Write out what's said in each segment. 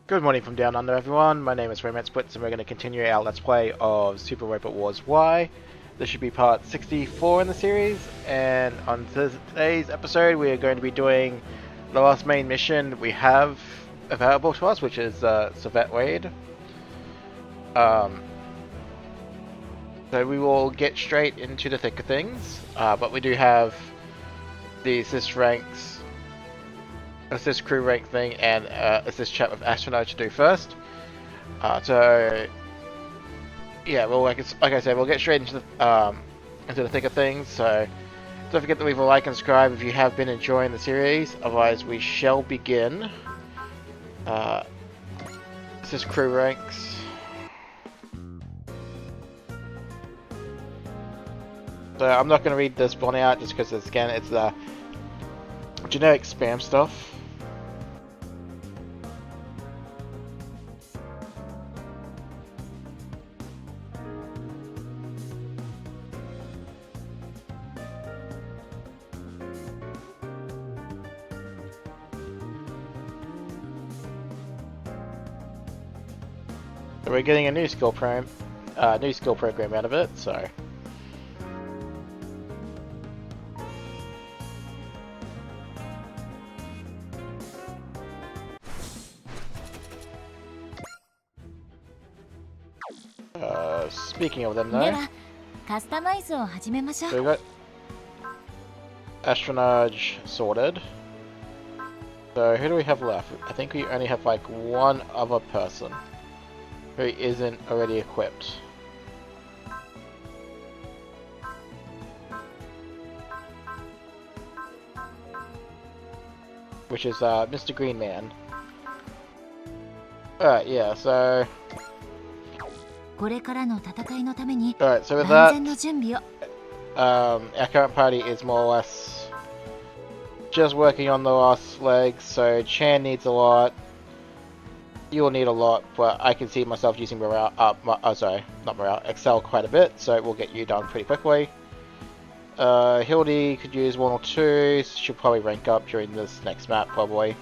Good morning from down under, everyone. My name is Romance Blitz, and we're going to continue our Let's Play of Super Robot Wars Y. This should be part 64 in the series, and on today's episode we are going to be doing the last main mission we have available to us, which is Sveet Raid. So we will get straight into the thick of things, but we do have the assist crew rank thing and assist chat with astronaut to do first. So yeah, well, like I said, we'll get straight into the thick of things. So don't forget to leave a like and subscribe if you have been enjoying the series. Otherwise, we shall begin. Assist crew ranks. So I'm not going to read this one out just because again it's the generic spam stuff. So we're getting a new skill program out of it. So. Speaking of them though, so we got astronaut sorted. So who do we have left? I think we only have like one other person who isn't already equipped. Which is Mr. Green Man. Alright, yeah, so... Alright, so with that, our current party is more or less just working on the last legs, so Chan needs a lot, you'll need a lot, but I can see myself using morale, not morale, Excel quite a bit, so we'll get you done pretty quickly. Hildy could use one or two, she'll probably rank up during this next map, probably.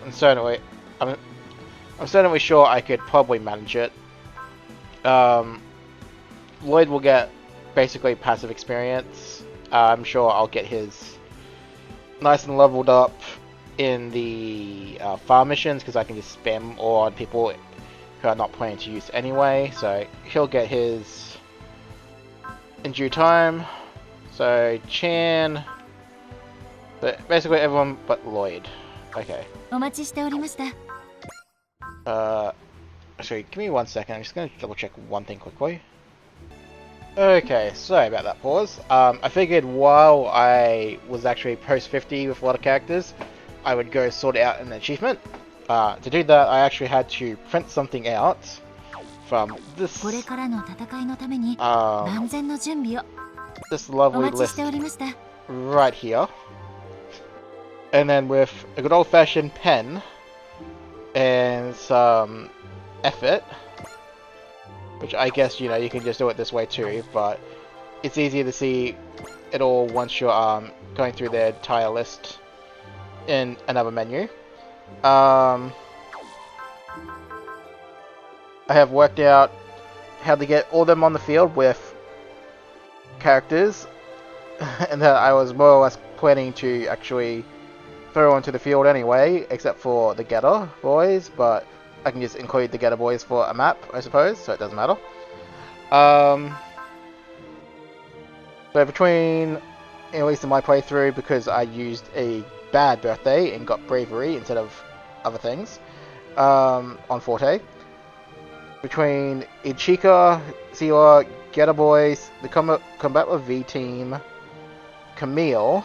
I'm certainly sure I could probably manage it. Lloyd will get basically passive experience. I'm sure I'll get his nice and leveled up in the farm missions because I can just spam all on people who are not planning to use anyway. So he'll get his in due time. So Chan, but basically everyone but Lloyd. Okay. Actually, give me 1 second, I'm just going to double check one thing quickly. Okay, sorry about that pause. I figured while I was actually post 50 with a lot of characters, I would go sort out an achievement. To do that, I actually had to print something out from this this lovely list right here. And then with a good old-fashioned pen and some effort, which I guess you can just do it this way too, but it's easier to see it all once you're going through the entire list in another menu. I have worked out how to get all of them on the field with characters and that I was more or less planning to actually throw onto the field anyway, except for the Getter boys, but I can just include the Getter boys for a map, I suppose, so it doesn't matter. So between, at least in my playthrough, because I used a bad birthday and got bravery instead of other things, on Forte, between Ichika, Sila, Getter boys, the Combat with V team, Camille,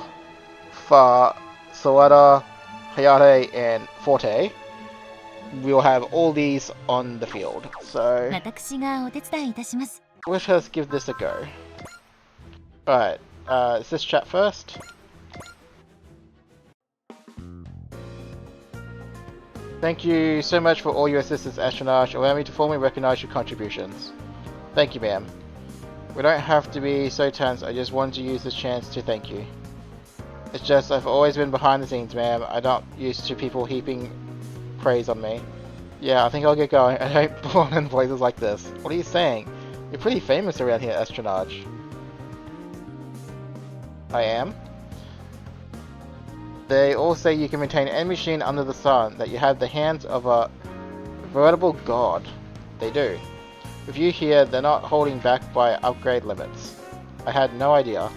Fa, Soleta, Hayate, and Forte, we'll have all these on the field. So let us give this a go. Alright, is this chat first? Thank you so much for all your assistance, astronaut. Allow me to formally recognize your contributions. Thank you, ma'am. We don't have to be so tense, I just wanted to use this chance to thank you. It's just I've always been behind the scenes, ma'am. I'm not used to people heaping praise on me. Yeah, I think I'll get going. I don't belong in places like this. What are you saying? You're pretty famous around here, Espionage. I am? They all say you can maintain any machine under the sun, that you have the hands of a veritable god. They do. With you here, they're not holding back by upgrade limits. I had no idea.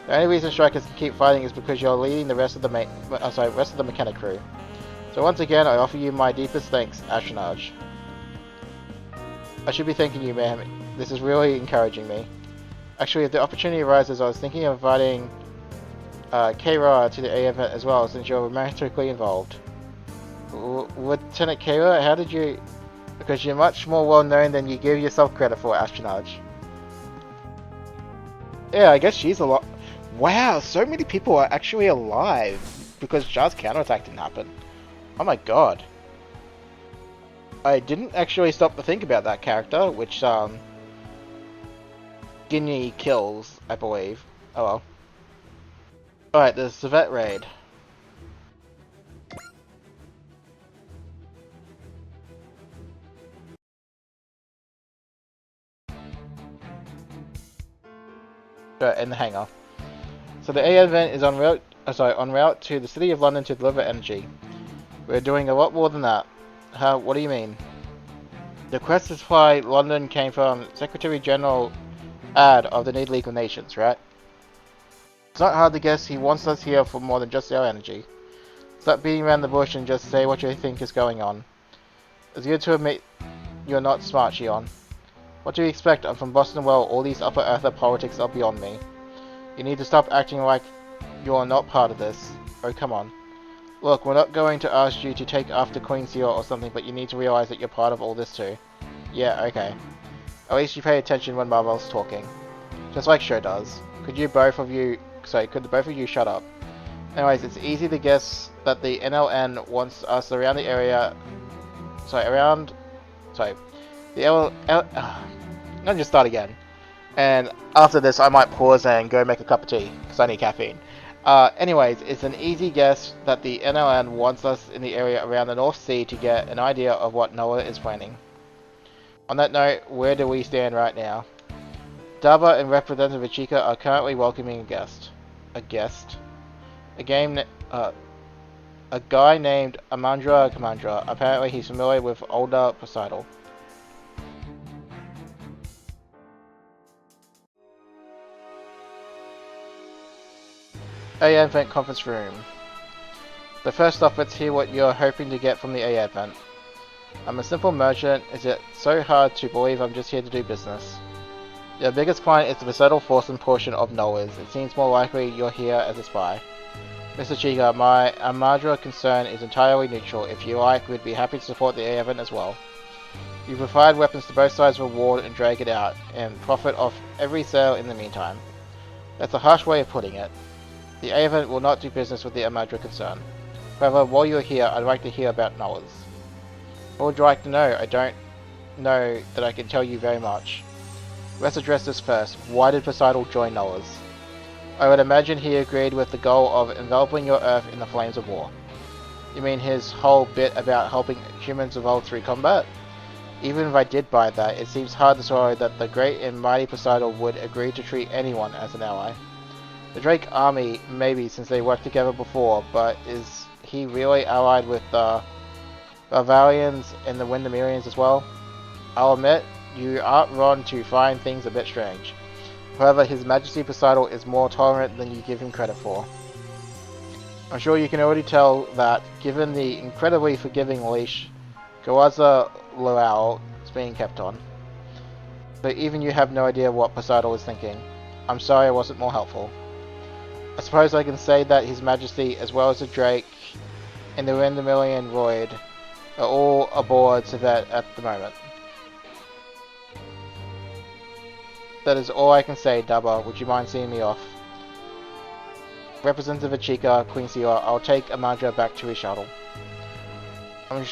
The only reason strikers can keep fighting is because you're leading the rest of the rest of the mechanic crew. So once again, I offer you my deepest thanks, Espionage. I should be thanking you, ma'am. This is really encouraging me. Actually, if the opportunity arises, I was thinking of inviting K-Ra to the A event as well, since you're romantically involved. Lieutenant K-Ra, how did you... Because you're much more well known than you give yourself credit for, Espionage. Yeah, I guess she's a lot... Wow, so many people are actually alive because Jar's counterattack didn't happen. Oh my god. I didn't actually stop to think about that character, which, Guinea kills, I believe. Oh well. Alright, the Sveet raid. In the hangar. So the A event is en route to the City of London to deliver energy. We're doing a lot more than that. What do you mean? The quest to supply London came from Secretary General ad of the League of Nations, right? It's not hard to guess he wants us here for more than just our energy. Stop beating around the bush and just say what you think is going on. It's good to admit you're not smart, Shion. What do you expect? I'm from Boston. Well, all these upper earther politics are beyond me. You need to stop acting like you're not part of this. Oh, come on. Look, we're not going to ask you to take after Queen Seal or something, but you need to realize that you're part of all this too. Yeah, okay. At least you pay attention when Marvel's talking. Just like Sho does. Could the both of you shut up? Anyways, it's easy to guess that the NLN wants us around the area... I'll just start again. And after this, I might pause and go make a cup of tea, because I need caffeine. Anyways, it's an easy guess that the NLN wants us in the area around the North Sea to get an idea of what Noah is planning. On that note, where do we stand right now? Daba and Representative Ichika are currently welcoming a guest. A guest? A guy named Amandra Kamandra. Apparently he's familiar with older Poseidon. A event conference room. So first off, let's hear what you're hoping to get from the A event. I'm a simple merchant. Is it so hard to believe I'm just here to do business? Your biggest client is the Poseidon Force portion of Noah's. It seems more likely you're here as a spy. Mr. Chica, my Amadra concern is entirely neutral. If you like, we'd be happy to support the A event as well. You provide weapons to both sides, reward and drag it out, and profit off every sale in the meantime. That's a harsh way of putting it. The A event will not do business with the Amadra concern. However, while you're here, I'd like to hear about Noah's. What would you like to know? I don't know that I can tell you very much. Let's address this first. Why did Poseidon join Noah's? I would imagine he agreed with the goal of enveloping your Earth in the flames of war. You mean his whole bit about helping humans evolve through combat? Even if I did buy that, it seems hard to swallow that the great and mighty Poseidon would agree to treat anyone as an ally. The Drake army, maybe, since they worked together before, but is he really allied with the Bavarians and the Windermerians as well? I'll admit, you aren't wrong to find things a bit strange. However, His Majesty Poseidon is more tolerant than you give him credit for. I'm sure you can already tell that, given the incredibly forgiving leash Gawaza Loao is being kept on. But even you have no idea what Poseidon is thinking. I'm sorry I wasn't more helpful. I suppose I can say that His Majesty, as well as the Drake and the Windermerian Royd, are all aboard Sveet at the moment. That is all I can say, Daba. Would you mind seeing me off? Representative Ichika, Queen Sierra, I'll take Amadra back to his shuttle. I'm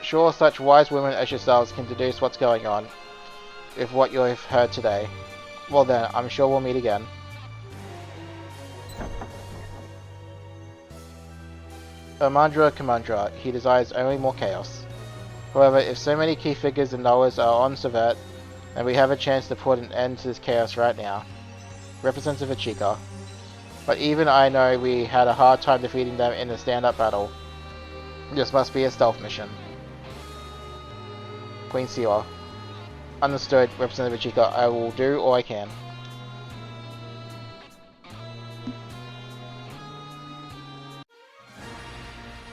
sure such wise women as yourselves can deduce what's going on with what you have heard today. Well then, I'm sure we'll meet again. Amadra Kamandra, he desires only more chaos. However, if so many key figures and knowers are on Sveet, then we have a chance to put an end to this chaos right now. Representative Achika. But even I know we had a hard time defeating them in a stand-up battle. This must be a stealth mission. Queen Sealer. Understood, Representative Achika. I will do all I can.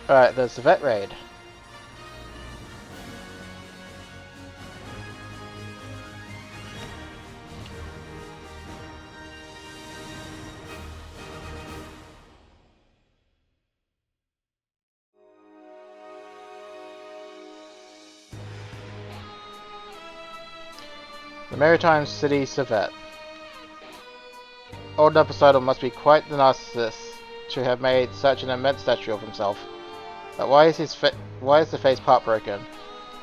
Alright, there's the vet raid. The Maritime City Sveet. Old Poseidon must be quite the narcissist to have made such an immense statue of himself. But why is the face part broken?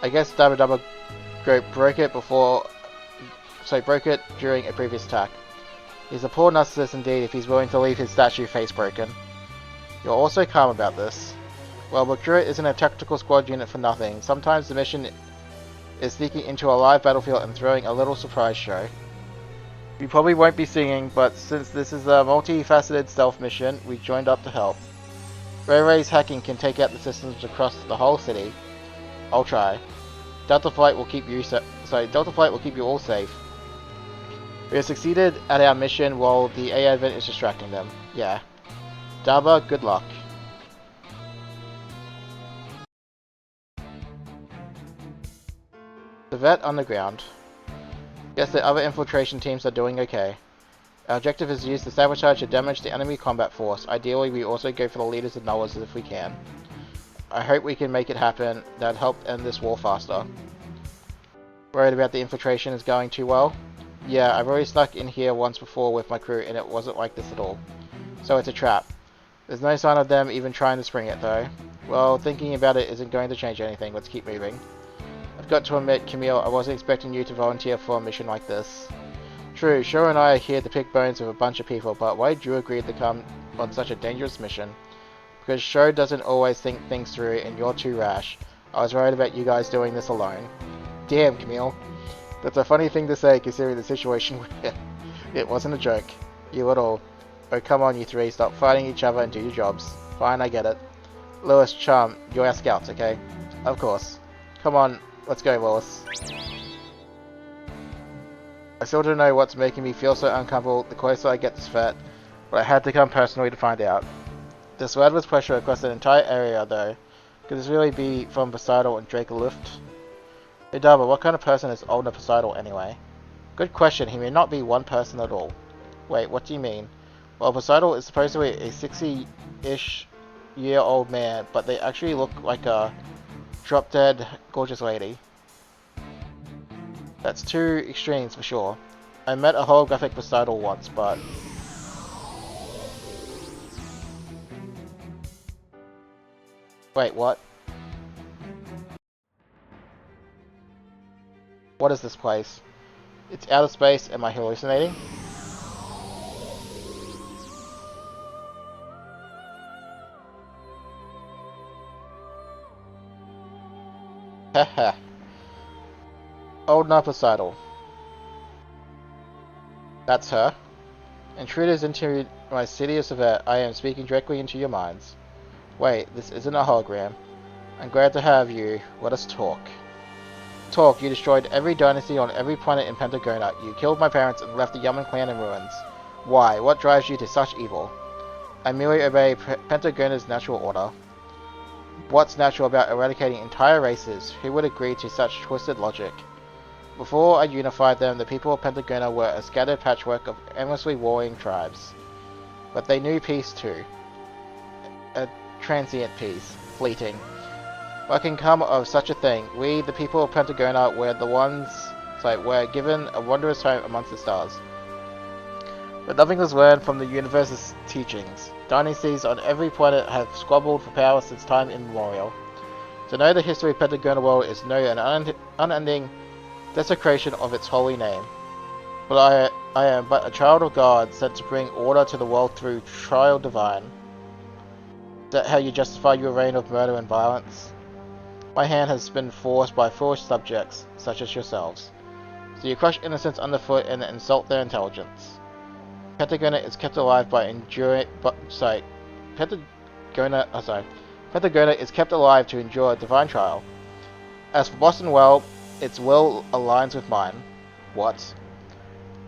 I guess Dabba Dabba broke it during a previous attack. He's a poor narcissist indeed if he's willing to leave his statue face broken. You're also calm about this. Well, Bakura isn't a tactical squad unit for nothing. Sometimes the mission is sneaking into a live battlefield and throwing a little surprise show. We probably won't be singing, but since this is a multifaceted stealth mission, we joined up to help. Ray Ray's hacking can take out the systems across the whole city. I'll try. Delta Flight will keep you all safe. We have succeeded at our mission while the A Advent is distracting them. Yeah. Daba, good luck. The vet underground. Guess the other infiltration teams are doing okay. Our objective is to use the sabotage to damage the enemy combat force. Ideally, we also go for the leaders and knowers if we can. I hope we can make it happen. That'd help end this war faster. Worried about the infiltration is going too well? Yeah, I've already snuck in here once before with my crew and it wasn't like this at all. So it's a trap. There's no sign of them even trying to spring it though. Well, thinking about it isn't going to change anything. Let's keep moving. I've got to admit, Camille, I wasn't expecting you to volunteer for a mission like this. True, Sho and I are here to pick bones with a bunch of people, but why did you agree to come on such a dangerous mission? Because Sho doesn't always think things through and you're too rash. I was worried about you guys doing this alone. Damn, Camille. That's a funny thing to say considering the situation we're in. It wasn't a joke. You at all. Oh, come on, you three. Stop fighting each other and do your jobs. Fine, I get it. Lewis, Chum, you're our scouts, okay? Of course. Come on, let's go, Lewis. I still don't know what's making me feel so uncomfortable the closer I get to Sveet, but I had to come personally to find out. This wordless pressure across the entire area, though. Could this really be from Poseidon and Drake Luft? Hey Darba, what kind of person is older Poseidon anyway? Good question, he may not be one person at all. Wait, what do you mean? Well, Poseidon is supposedly a 60-ish year old man, but they actually look like a drop-dead gorgeous lady. That's two extremes for sure. I met a holographic Poseidon once, but... Wait, what? What is this place? It's outer space, am I hallucinating? Haha. Old Poseidon. That's her. Intruders into my city of Sveet. I am speaking directly into your minds. Wait, this isn't a hologram. I'm glad to have you. Let us talk. Talk, you destroyed every dynasty on every planet in Pentagona. You killed my parents and left the Yaman clan in ruins. Why? What drives you to such evil? I merely obey Pentagona's natural order. What's natural about eradicating entire races? Who would agree to such twisted logic? Before I unified them, the people of Pentagona were a scattered patchwork of endlessly warring tribes. But they knew peace too. A transient peace. Fleeting. What can come of such a thing? We, the people of Pentagona, were given a wondrous home amongst the stars. But nothing was learned from the universe's teachings. Dynasties on every planet have squabbled for power since time immemorial. To know the history of Pentagona world is to know an unending desecration of its holy name. But I am but a child of God, sent to bring order to the world through trial divine. Is that how you justify your reign of murder and violence? My hand has been forced by foolish subjects, such as yourselves. So you crush innocents underfoot and insult their intelligence. Pentagona is kept alive by Pentagona is kept alive to endure a divine trial. As for Boston, well, its will aligns with mine. What?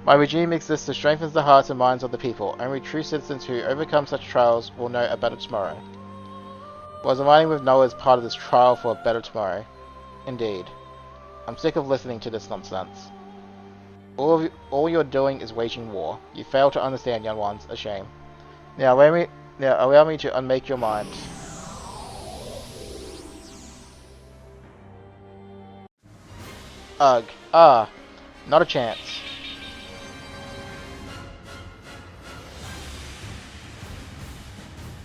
My regime exists to strengthen the hearts and minds of the people. Only true citizens who overcome such trials will know a better tomorrow. Was aligning with Noah as part of this trial for a better tomorrow? Indeed. I'm sick of listening to this nonsense. All you're doing is waging war. You fail to understand, young ones. A shame. Now allow me to unmake your mind. Ugh. Ah. Not a chance.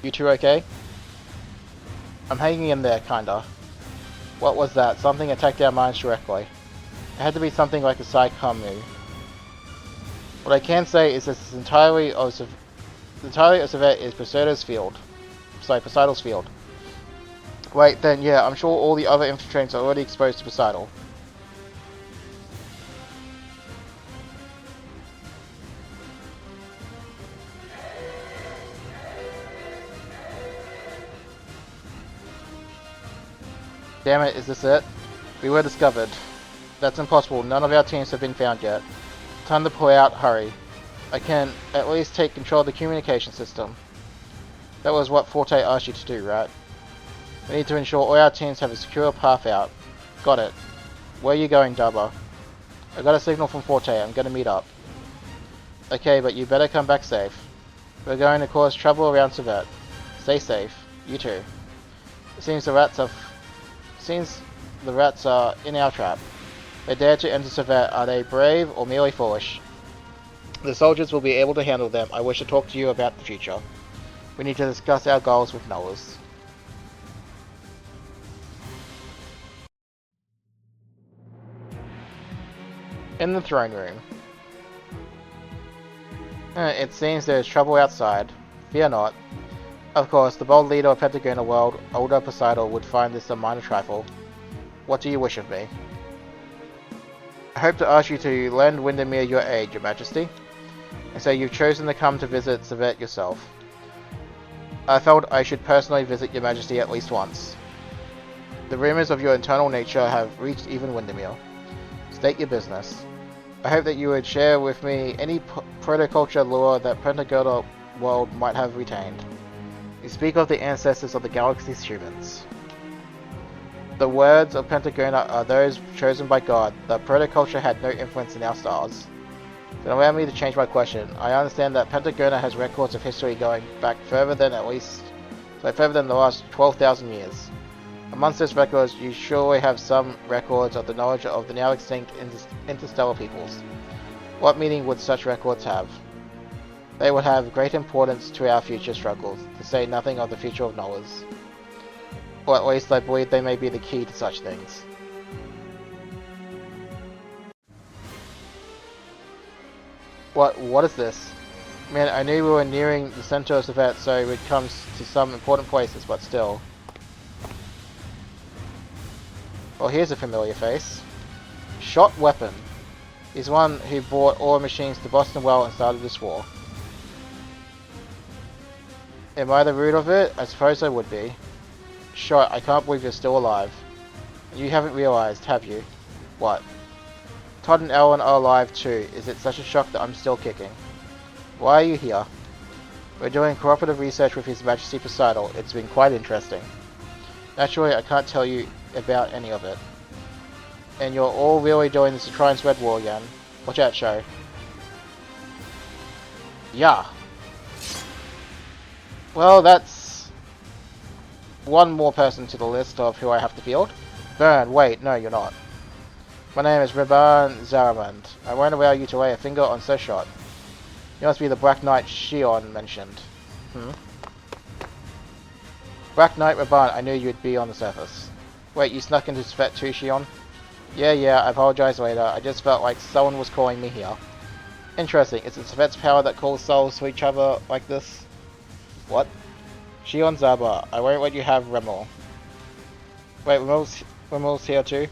You two okay? I'm hanging in there, kinda. What was that? Something attacked our minds directly. It had to be something like a Psycom move. What I can say is that this entirely of Sveet is Poseidon's field. Poseidon's field. Wait, then yeah, I'm sure all the other infiltrators are already exposed to Poseidon. Damn it, is this it? We were discovered. That's impossible, none of our teams have been found yet. Time to pull out, hurry. I can at least take control of the communication system. That was what Forte asked you to do, right? We need to ensure all our teams have a secure path out. Got it. Where are you going, Dubba? I got a signal from Forte, I'm gonna meet up. Okay, but you better come back safe. We're going to cause trouble around Sveet. Stay safe. You too. It seems the rats are in our trap. They dare to enter Sveet. Are they brave or merely foolish? The soldiers will be able to handle them. I wish to talk to you about the future. We need to discuss our goals with Noah's. In the throne room. It seems there is trouble outside. Fear not. Of course, the bold leader of Pentagona world, Older Poseidon, would find this a minor trifle. What do you wish of me? I hope to ask you to lend Windermere your aid, your majesty. And so you've chosen to come to visit Sveet yourself. I felt I should personally visit your majesty at least once. The rumors of your internal nature have reached even Windermere. State your business. I hope that you would share with me any protoculture lore that Pentagona world might have retained. You speak of the ancestors of the galaxy's humans. The words of Pentagona are those chosen by God. The protoculture had no influence in our stars. Then allow me to change my question. I understand that Pentagona has records of history going back further than the last 12,000 years. Amongst those records, you surely have some records of the knowledge of the now extinct interstellar peoples. What meaning would such records have? They would have great importance to our future struggles, to say nothing of the future of Noah's. Or at least I believe they may be the key to such things. What is this? Man, I knew we were nearing the center of Sveet, so we'd come to some important places, but still. Well, here's a familiar face. Shot Weapon. He's one who brought ore machines to Boston Well and started this war. Am I the root of it? I suppose I would be. Shot, I can't believe you're still alive. You haven't realized, have you? What? Todd and Ellen are alive too. Is it such a shock that I'm still kicking? Why are you here? We're doing cooperative research with His Majesty Poseidon. It's been quite interesting. Naturally, I can't tell you about any of it. And you're all really doing this to try and spread war again. Watch out, show. Yeah. Well, that's one more person to the list of who I have to field. Burn, wait, no you're not. My name is Reban Zaramand. I won't allow you to lay a finger on Seshot. You must be the Black Knight Shion mentioned. Black Knight Reban, I knew you'd be on the surface. Wait, you snuck into Sveet too, Shion? Yeah, I apologize later. I just felt like someone was calling me here. Interesting, is it Sveet's power that calls souls to each other like this? What? Shion Zaba, I won't let you have Remel. Wait, Wimmel's here too.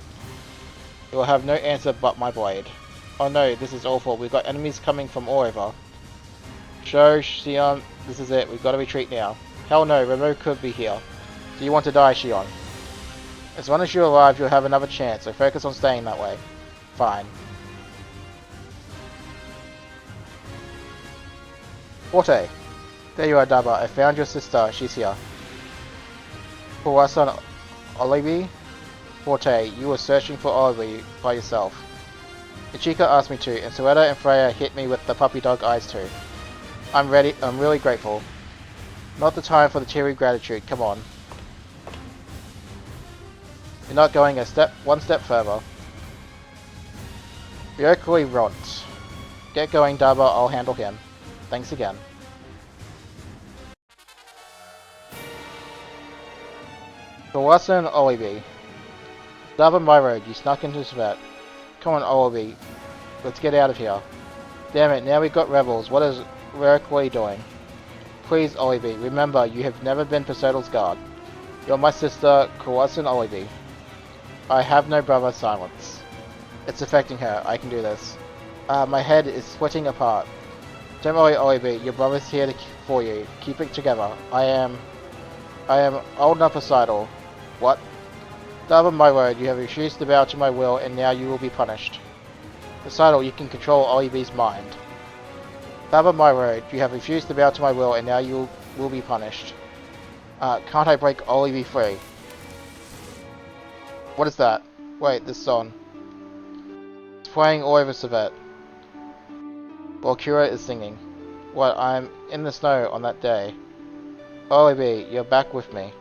You will have no answer but my blade. Oh no, this is awful. We've got enemies coming from all over. Show, Xion, this is it. We've got to retreat now. Hell no, Remo could be here. Do you want to die, Xion? As long as you're alive, you'll have another chance, so focus on staying that way. Fine. Forte. There you are, Daba. I found your sister. She's here. For our son, Olivi? Forte, you were searching for Olivi by yourself. Ichika asked me to, and Soetta and Freya hit me with the puppy dog eyes too. I'm really grateful. Not the time for the teary gratitude, come on. You're not going one step further. Ryokui Ront. Get going, Daba, I'll handle him. Thanks again. Kawasan Olivi. Daba my road, you snuck into Sveet. Come on, Olivi. Let's get out of here. Damn it, now we've got rebels. What is Ryokui doing? Please, Olivi, remember, you have never been Persotal's guard. You're my sister, Kawasan Olivi. I have no brother, silence. It's affecting her, I can do this. My head is splitting apart. Don't worry, Olivi, your brother's here for you. Keep it together. I am old enough Persotal. What? Daba my word, you have refused to bow to my will, and now you will be punished. Persotal, you can control Olivi's mind. Daba my word, you have refused to bow to my will, and now you will be punished. Can't I break Olivi free? What is that? Wait, this song. It's playing all over Sveet. While Kira is singing. What, I'm in the snow on that day. Olivi, you're back with me.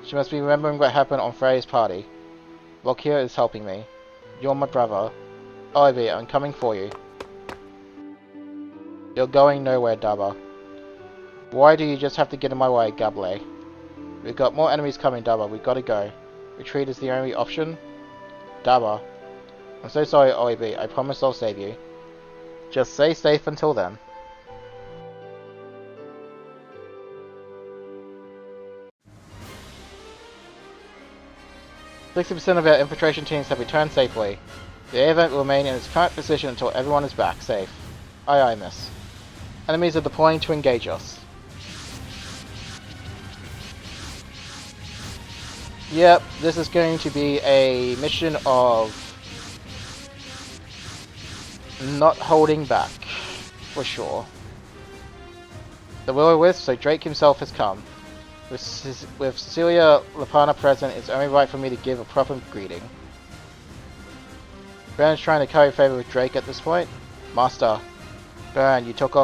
She must be remembering what happened on Freya's party. Valkyria is helping me. You're my brother. Olivi, I'm coming for you. You're going nowhere, Daba. Why do you just have to get in my way, Gable? We've got more enemies coming, Daba. We've got to go. Retreat is the only option? Daba. I'm so sorry, Olivi. I promise I'll save you. Just stay safe until then. "60% of our infiltration teams have returned safely. The air event will remain in its current position until everyone is back safe. Aye aye, miss. Enemies are deploying to engage us." Yep, this is going to be a mission of not holding back, for sure. The Will-O-Wisp, so Drake himself has come. With Cecilia Lapana present, it's only right for me to give a proper greeting. Baron's trying to curry favor with Drake at this point. Master, Baron, you took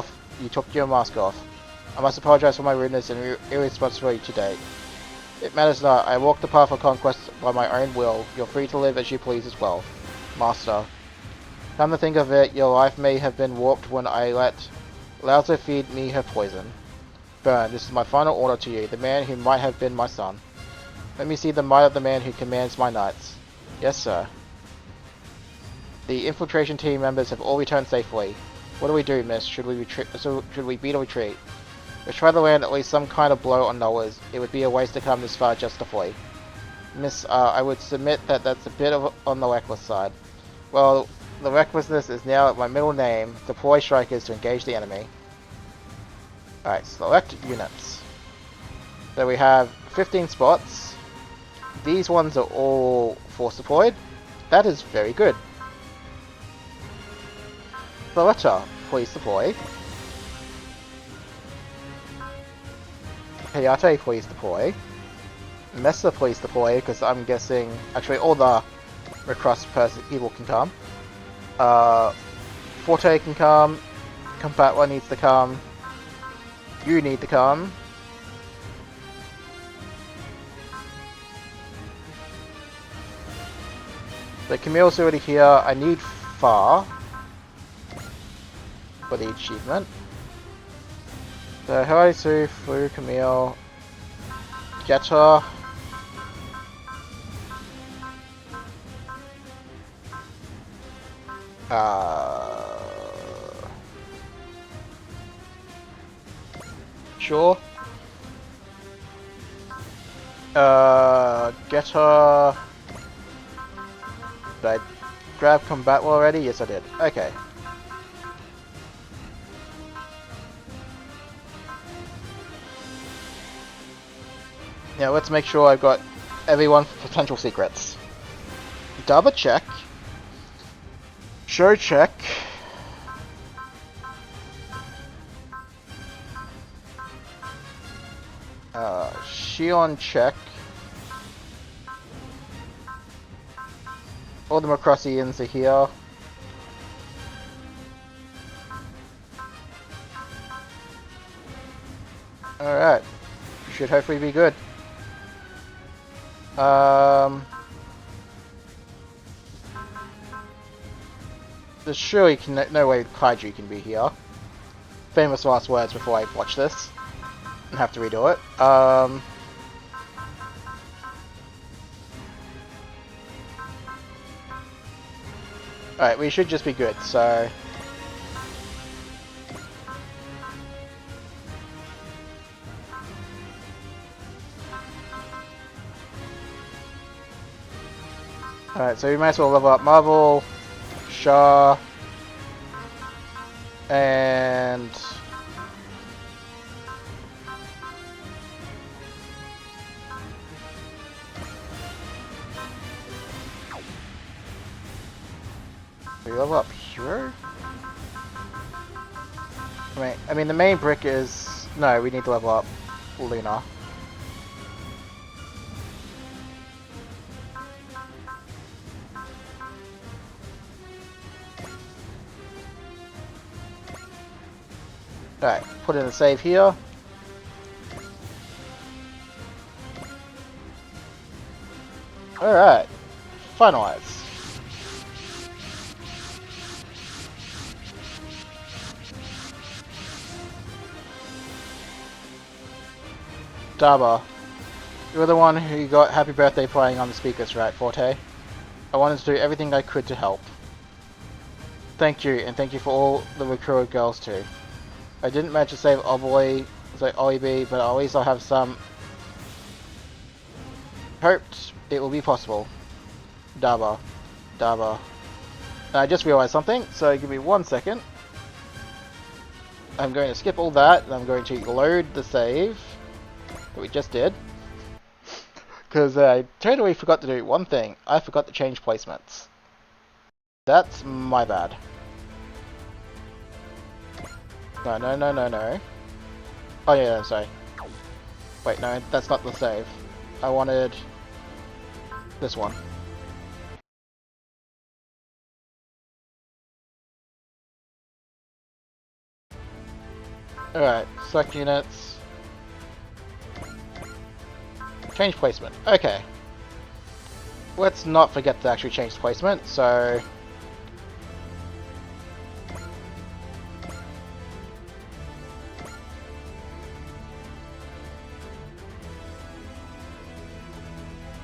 your mask off. I must apologize for my rudeness and irresponsibility to date. It matters not. I walked the path of conquest by my own will. You're free to live as you please as well. Master. Come to think of it, your life may have been warped when I let Laozi feed me her poison. Baron, this is my final order to you, the man who might have been my son. Let me see the might of the man who commands my knights. Yes, sir. The infiltration team members have all returned safely. What do we do, miss? Should we beat or retreat? Let's try to land at least some kind of blow on Noah's. It would be a waste to come this far just to flee. Miss, I would submit that that's a bit on the reckless side. Well, the recklessness is now my middle name. Deploy strikers to engage the enemy. Alright, select units. So we have 15 spots. These ones are all force deployed. That is very good. Soletta, please deploy. Hayate, please deploy. Mesa, please deploy, because I'm guessing... Actually, all the Recross people can come. Forte can come. Compatwa needs to come. You need to come. So Camille's already here. I need Far for the achievement. So Harisu, Fu, Camille, Jetta. Sure. Geta, Did I grab combat already? Yes, I did. Okay. Now let's make sure I've got everyone for potential secrets. Double check. Show check. Shion check. All the Macrossians are here. Alright. Should hopefully be good. There's surely no way Kaiju can be here. Famous last words before I watch this. And have to redo it. Alright, we should just be good, so... Alright, so we might as well level up Marvel, Shah, and... we level up Hero? I mean the main brick is... No, we need to level up Luna. Alright, put in a save here. Alright, finalize. Daba, you're the one who got Happy Birthday playing on the speakers, right, Forte? I wanted to do everything I could to help. Thank you, and thank you for all the recruited girls too. I didn't manage to save Ollie B, but at least I'll have some. Hoped it will be possible. Daba. And I just realized something, so give me 1 second. I'm going to skip all that, and I'm going to load the save that we just did. Because I totally forgot to do one thing. I forgot to change placements. That's my bad. No. Oh yeah, sorry. Wait, no, that's not the save. I wanted this one. Alright, select units. Change placement. Okay. Let's not forget to actually change placement, so...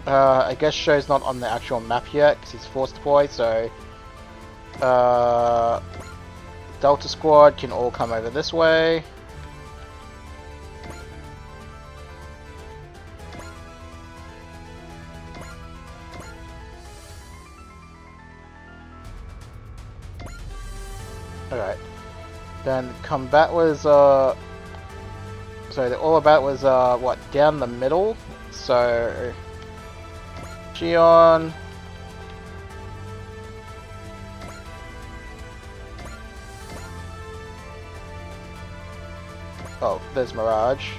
I guess Show's not on the actual map yet, because he's forced to play, so... Delta Squad can all come over this way. Alright. Then combat was, sorry, the all about was, what, down the middle? So... Gion... Oh, there's Mirage.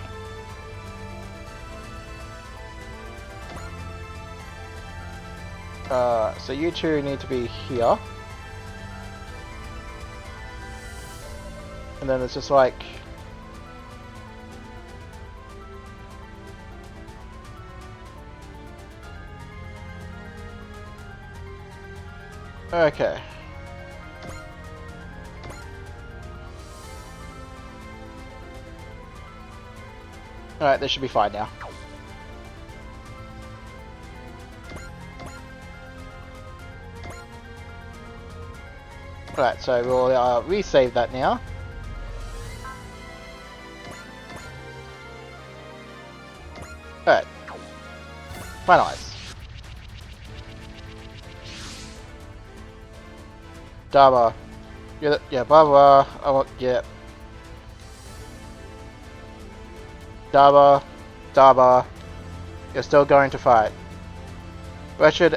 So you two need to be here. And then it's just like... Okay. Alright, this should be fine now. Alright, so we'll resave that now. Alright. Finalize. Daba. Yeah, blah blah. Yeah. Daba. You're still going to fight. Wretched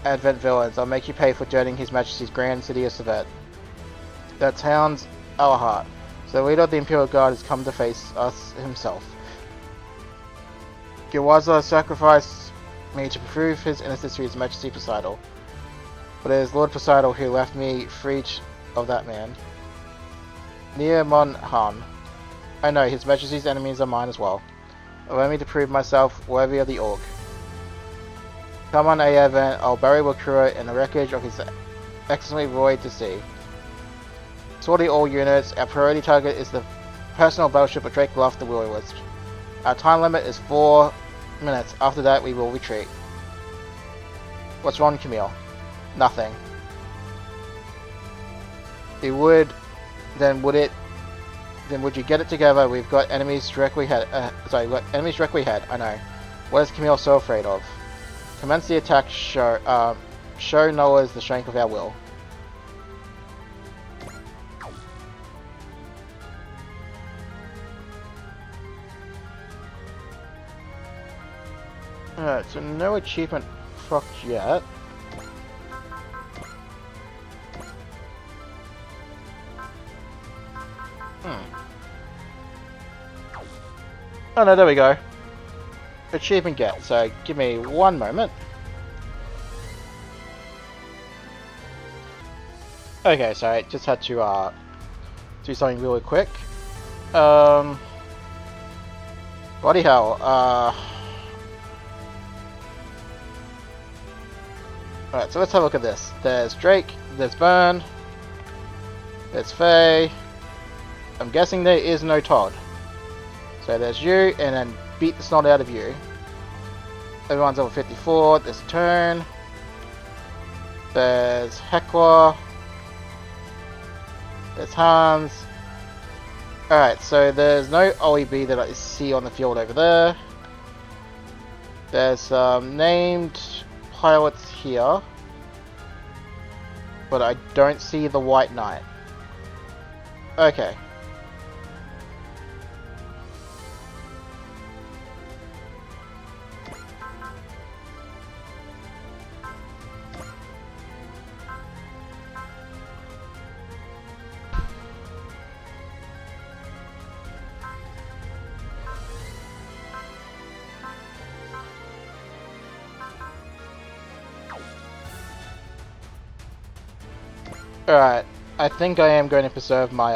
Advent villains, I'll make you pay for journeying His Majesty's grand city of Sveet. That hounds our heart. So the leader of the Imperial Guard has come to face us himself. Giwaza sacrificed me to prove his innocence to His Majesty Poseidon. But it is Lord Poseidon who left me free of that man. Near Mon Han. I know, His Majesty's enemies are mine as well. Allow me to prove myself worthy of the Ogre. Come on, Advent, I'll bury Wakura in the wreckage of his excellently void to sea. Sorting all units, our priority target is the personal battleship of Drake Bluff, the Will-O-Wisp. Our time limit is 4 minutes. After that, we will retreat. What's wrong, Camille? Nothing. It would... Then would you get it together? We've got enemies directly ahead. We've got enemies directly ahead. I know. What is Camille so afraid of? Commence the attack. Show Noah's the strength of our will. Alright, so no achievement fucked yet. Oh no, there we go. Achievement get, so give me 1 moment. Okay, so I just had to do something really quick. Bloody hell, Alright, so let's have a look at this. There's Drake, there's Burn, there's Faye. I'm guessing there is no Todd. So there's you, and then beat the snot out of you. Everyone's over 54, there's Turn. There's Hekla. There's Hans. Alright, so there's no OEB that I see on the field over there. There's some named pilots here. But I don't see the White Knight. Okay. Alright, I think I am going to preserve my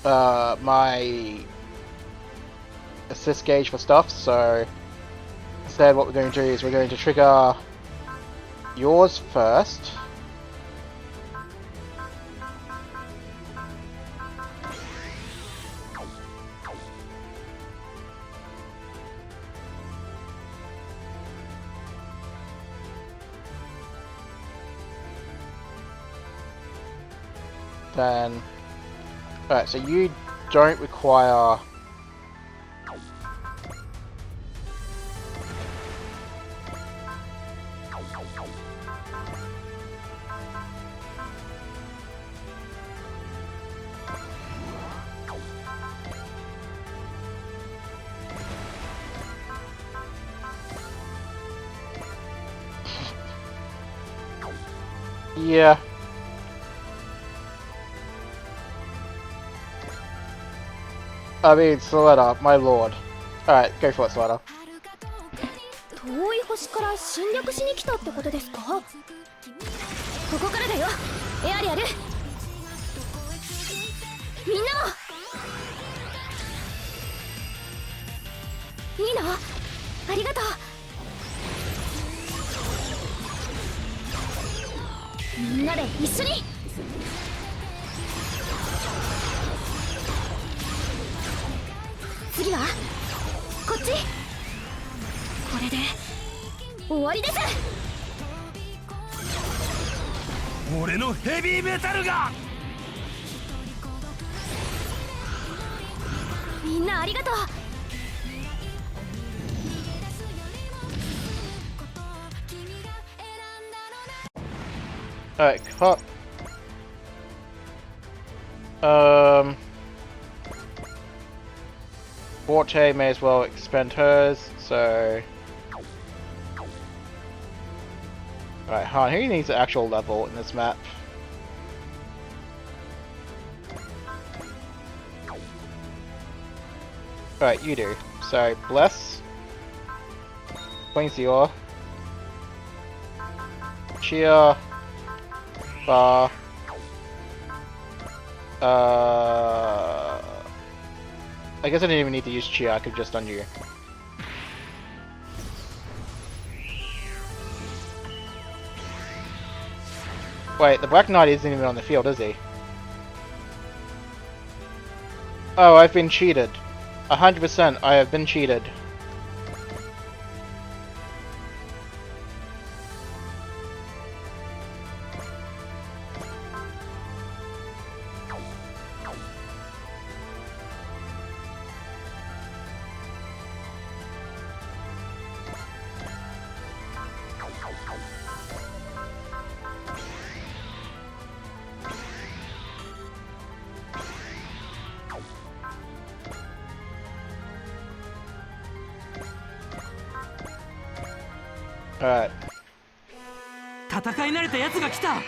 my assist gauge for stuff, so instead what we're going to do is we're going to trigger yours first. Then, alright, so you don't require yeah. I mean, Soletta, my lord. Alright, go for it, Soletta. 遠い星から侵略しに来たってことですか？ここからだよ、エアリアル。みんなもいいの？ありがとう。みんなで一緒に。次はこっち。これで終わりです。俺のヘビーメタルが。みんなありがとう。Alright, hop. Forte may as well expend hers, so... Alright, Han, who needs the actual level in this map? Alright, you do. So, Bless. Queensior. Cheer. Bar. I guess I didn't even need to use Cheer, I could just done you. Wait, the Black Knight isn't even on the field, is he? Oh, I've been cheated. 100%, I have been cheated. Alright. 戦い慣れた奴が来た。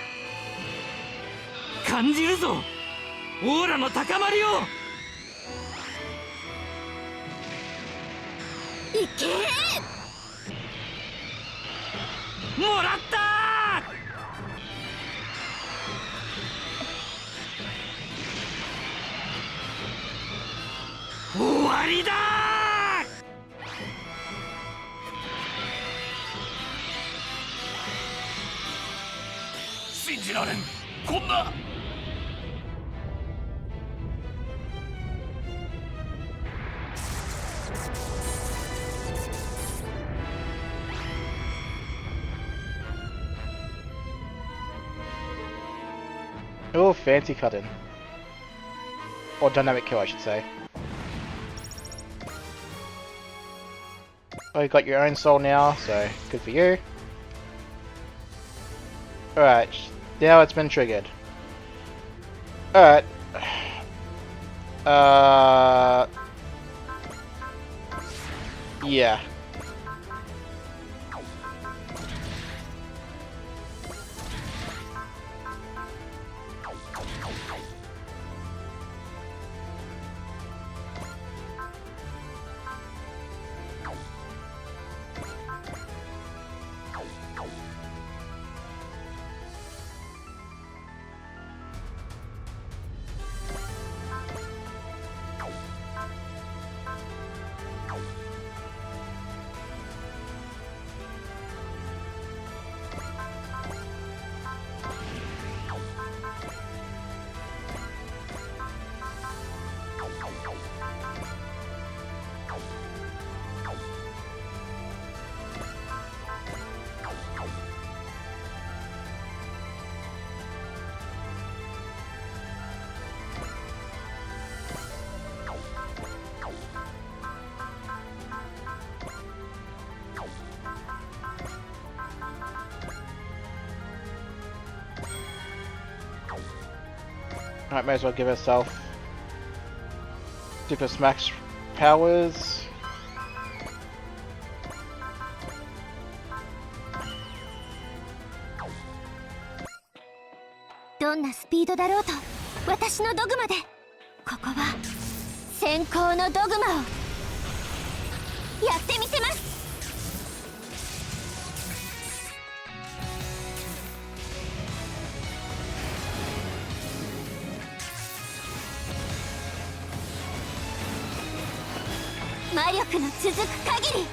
感じるぞ。オーラの高まりを。いけー。もらったー。終わりだー。信じられん。こんな。Oh, fancy cutting. Or dynamic kill, I should say. Oh, you got your own soul now, so good for you. Alright, now it's been triggered. Alright. Yeah. Alright, may as well give herself Super Smash powers.どんなスピードだろうと私のドグマでここは先行のドグマをやってみせます。魔力の続く限り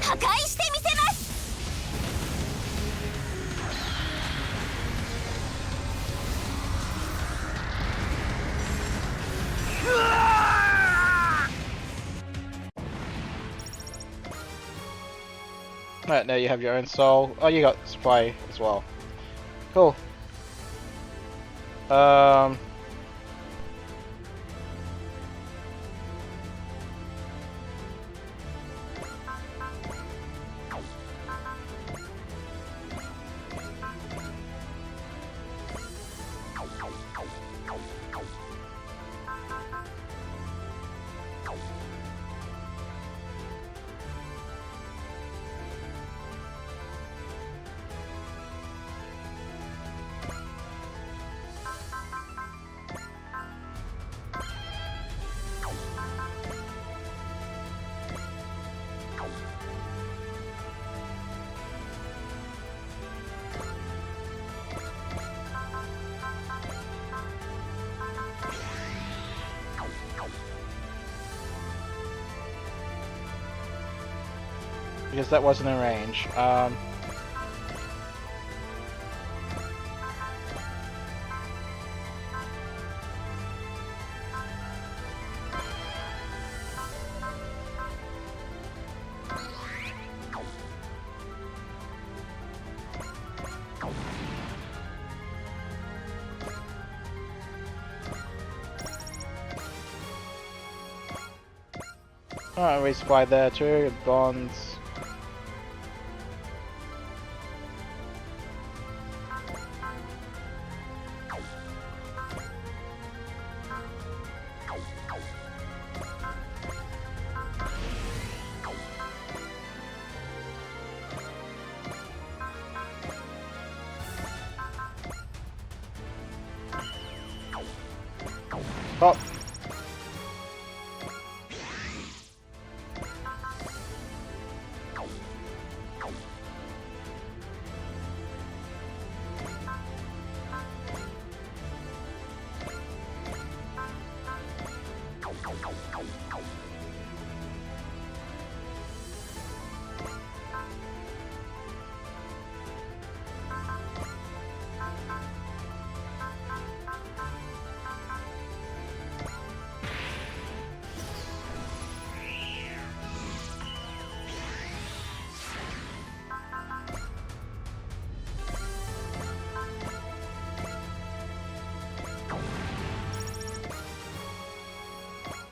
破壊してみせます。Alright, now you have your own soul. Oh, you got supply as well. Cool. Because that wasn't in range. Alright, resupply there too, bonds. Oh.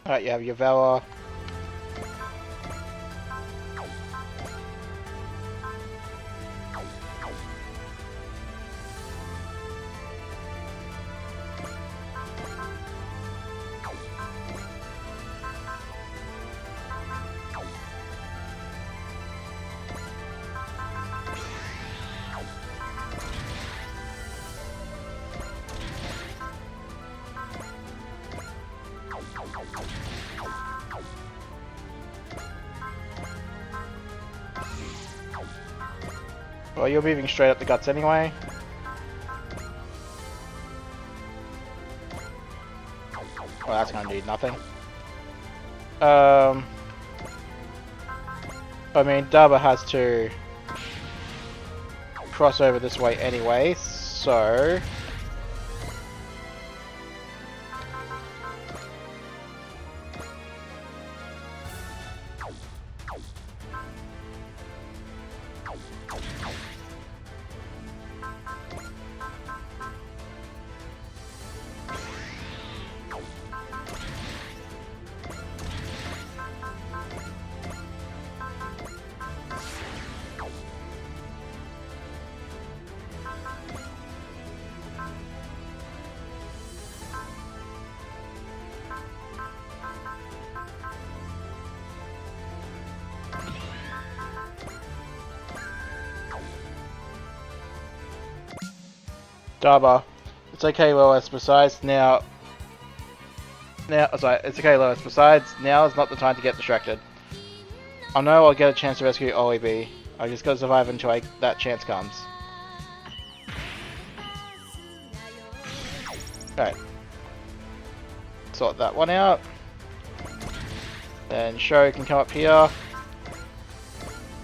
Alright, you have your Valor. Well, you're moving straight up the guts anyway. Well, that's gonna do nothing. I mean, Daba has to cross over this way anyway, so... Daba, it's okay, Lois. Besides, it's okay, Lois. Besides, now is not the time to get distracted. I know I'll get a chance to rescue OEB. I just gotta survive until that chance comes. Alright. Sort that one out. Then Sho can come up here.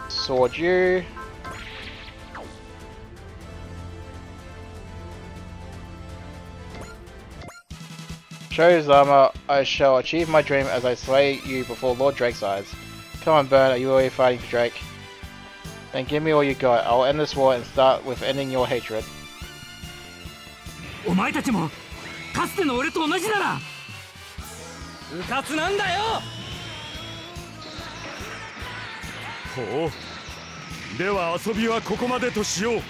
Sword you. Sho's armor, I shall achieve my dream as I slay you before Lord Drake's eyes. Come on, Burn, are you already fighting for Drake? Then give me all you got. I'll end this war and start with ending your hatred. お前たちもかつての俺と同じならうかつなんだよ。ほう。では遊びはここまでとしよう。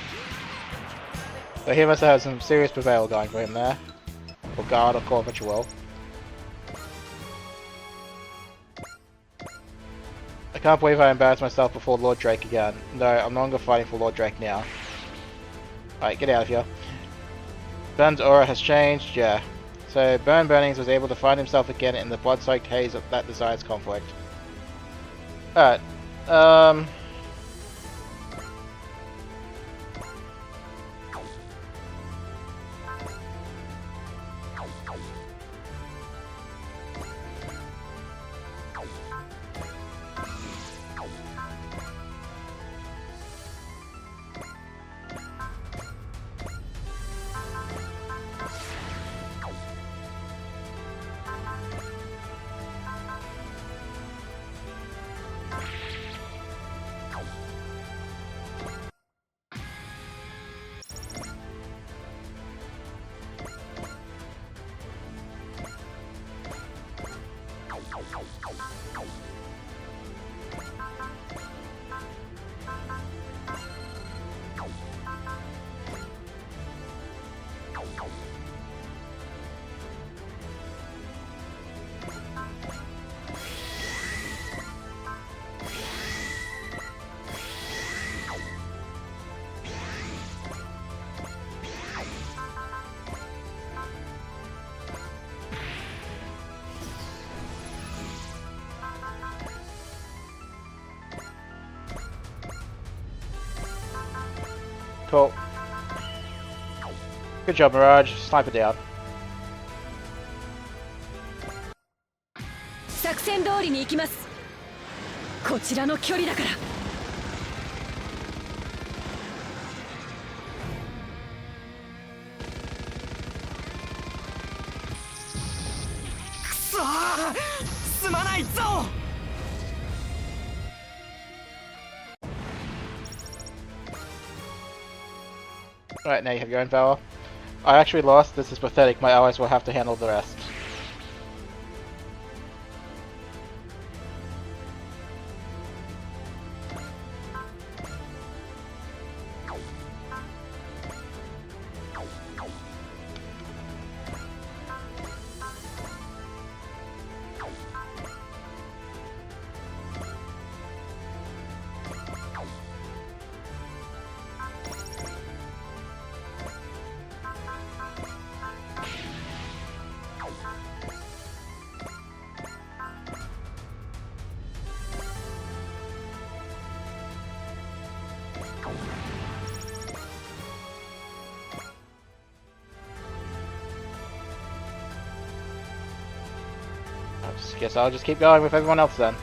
So he must have some serious prevail going for him there. Or guard, or call it what you will. I can't believe I embarrassed myself before Lord Drake again. No, I'm no longer fighting for Lord Drake now. Alright, get out of here. Burn's aura has changed, yeah. So Burnings was able to find himself again in the blood-soaked haze of that desire's conflict. Alright, cool. Good job, Mirage. Sniper down. 作戦通りに行きます。こちらの距離だから。くそー、すまないぞ。Alright, now you have your own power. I actually lost. This is pathetic. My allies will have to handle the rest. Guess I'll just keep going with everyone else then.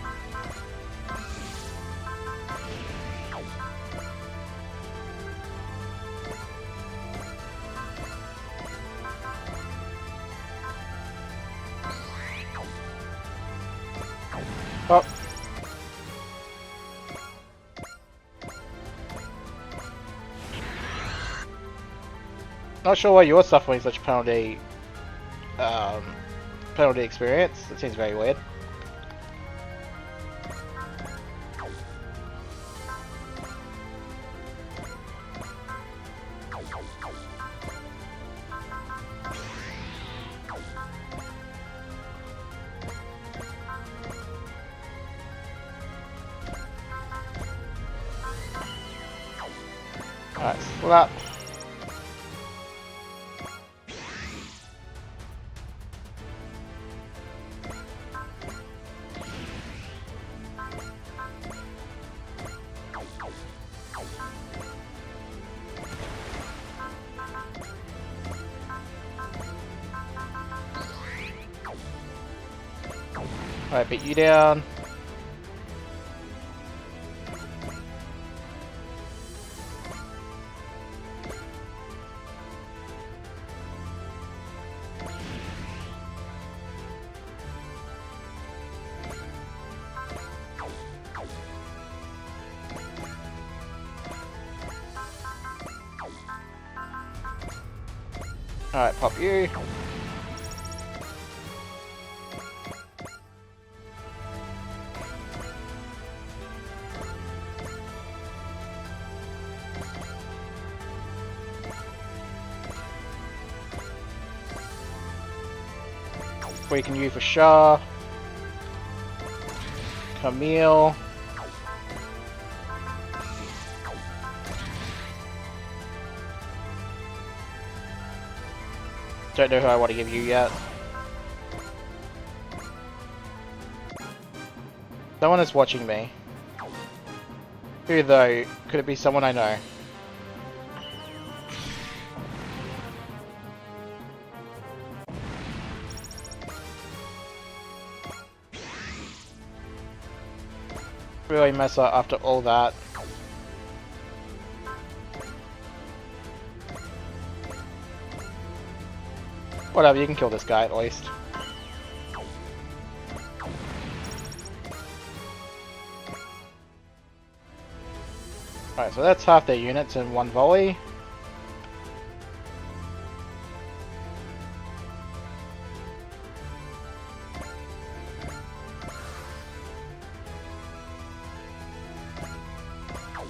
Oh. Not sure why you're suffering such penalty experience. It seems very weird. Alright, split up. Alright, beat you down. Alright, pop you. Weaken you for Shah. Camille. Don't know who I want to give you yet. Someone is watching me. Who though? Could it be someone I know? Really mess up after all that. Whatever, you can kill this guy at least. Alright, so that's half their units in one volley.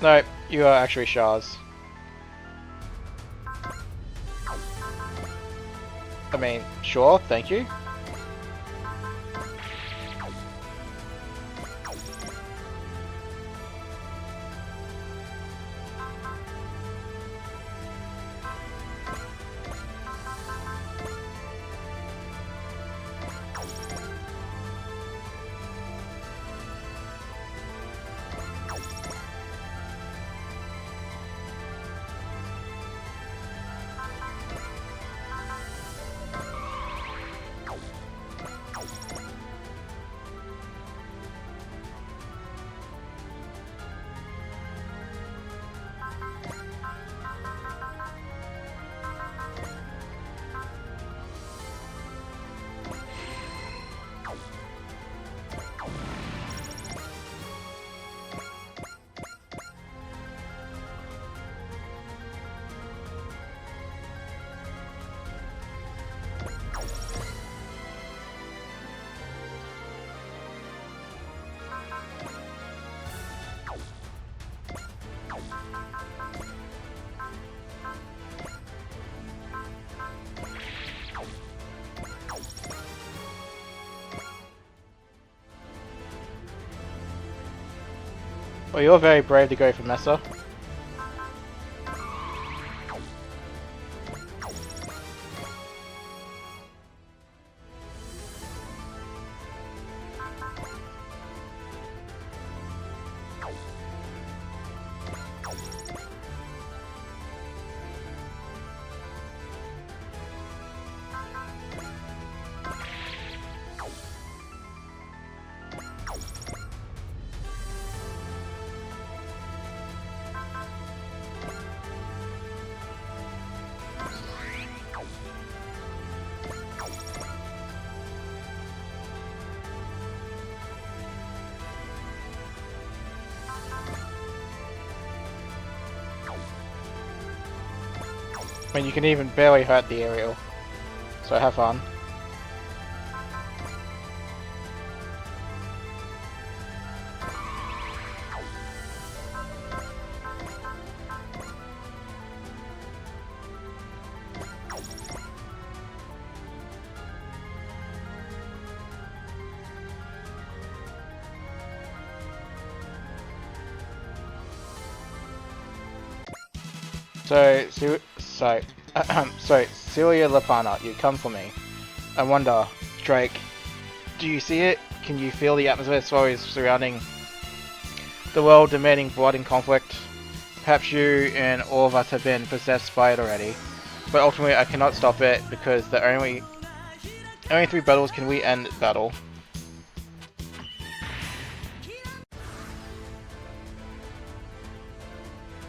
No, you are actually Shahs. I mean, sure, thank you. Well, you're very brave to go for Mesa. I mean, you can even barely hurt the aerial, so have fun. So Celia Lapana, you come for me. I wonder, Drake, do you see it? Can you feel the atmosphere slowly surrounding the world, demanding blood and conflict? Perhaps you and all of us have been possessed by it already, but ultimately I cannot stop it because the only 3 battles can we end battle.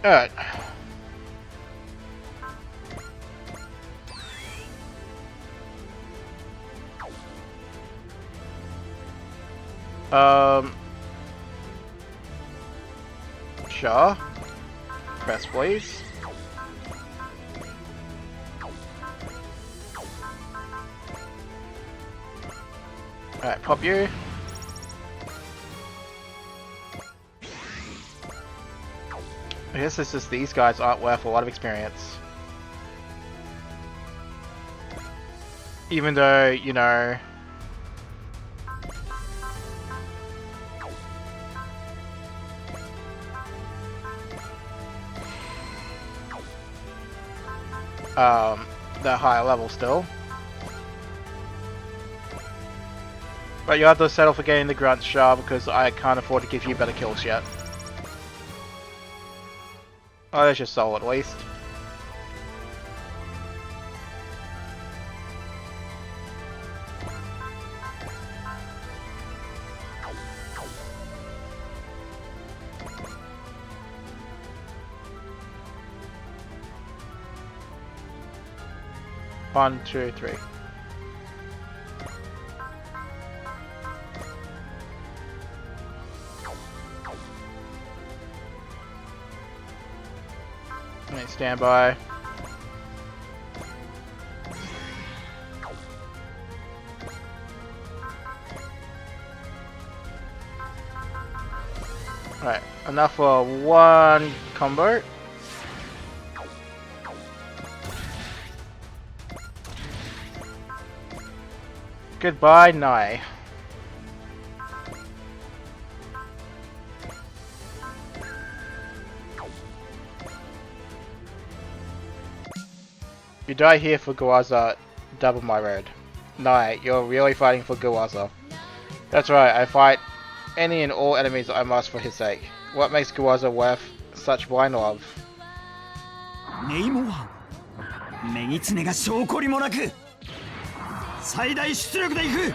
Alright. Sure. Press please. Alright, pop you. I guess it's just these guys aren't worth a lot of experience. Even though, you know... they're higher level still. But you have to settle for getting the grunt shard because I can't afford to give you better kills yet. Oh, there's your soul at least. One, two, three. Stand by. Alright, enough for one combo. Goodbye, Nai. You die here for Guaza, double my red. Nai, you're really fighting for Guaza. That's right, I fight any and all enemies I must for his sake. What makes Guaza worth such blind love? ネイモはメギツネが証拠りもなく最大出力でいく。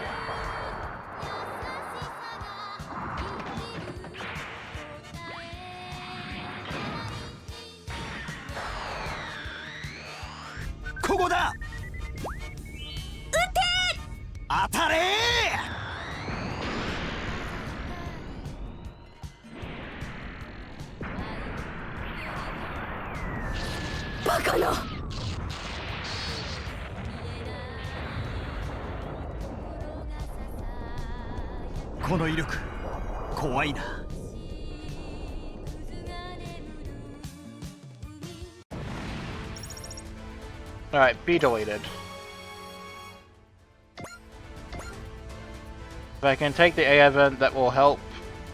ここだ。撃て。当たれ。バカな。この威力怖いな。Alright, be deleted. If I can take the A event, that will help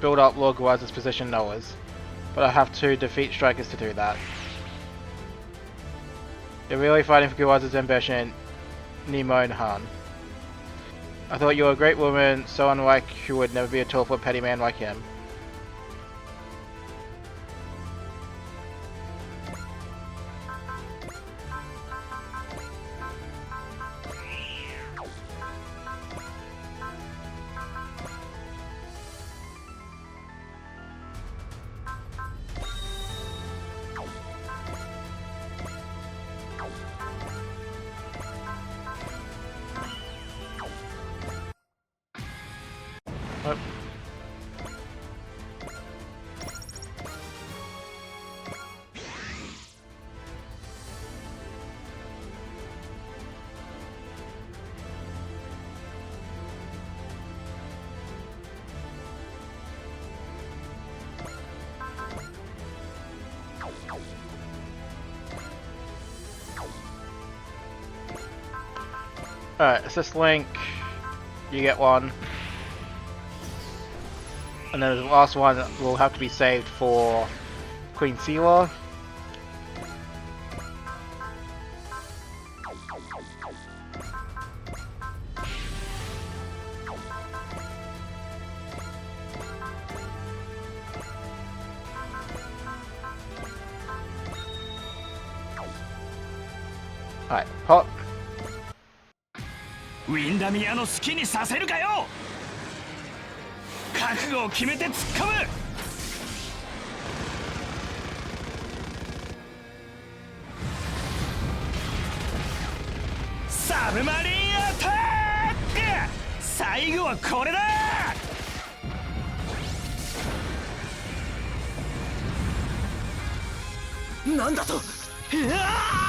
build up Lord Guaza's position knowers. But I have to defeat strikers to do that. You're really fighting for Guaza's ambition, Nimon Han. I thought you were a great woman, so unlike you would never be a tool for a petty man like him. Oh. Alright, assist Link, you get one. And then the last one will have to be saved for Queen Sela. Alright, pop. ウィンダミアの好きにさせるかよ。覚悟を決めて突っ込む。サブマリンアタック。最後はこれだ。なんだと。うわー。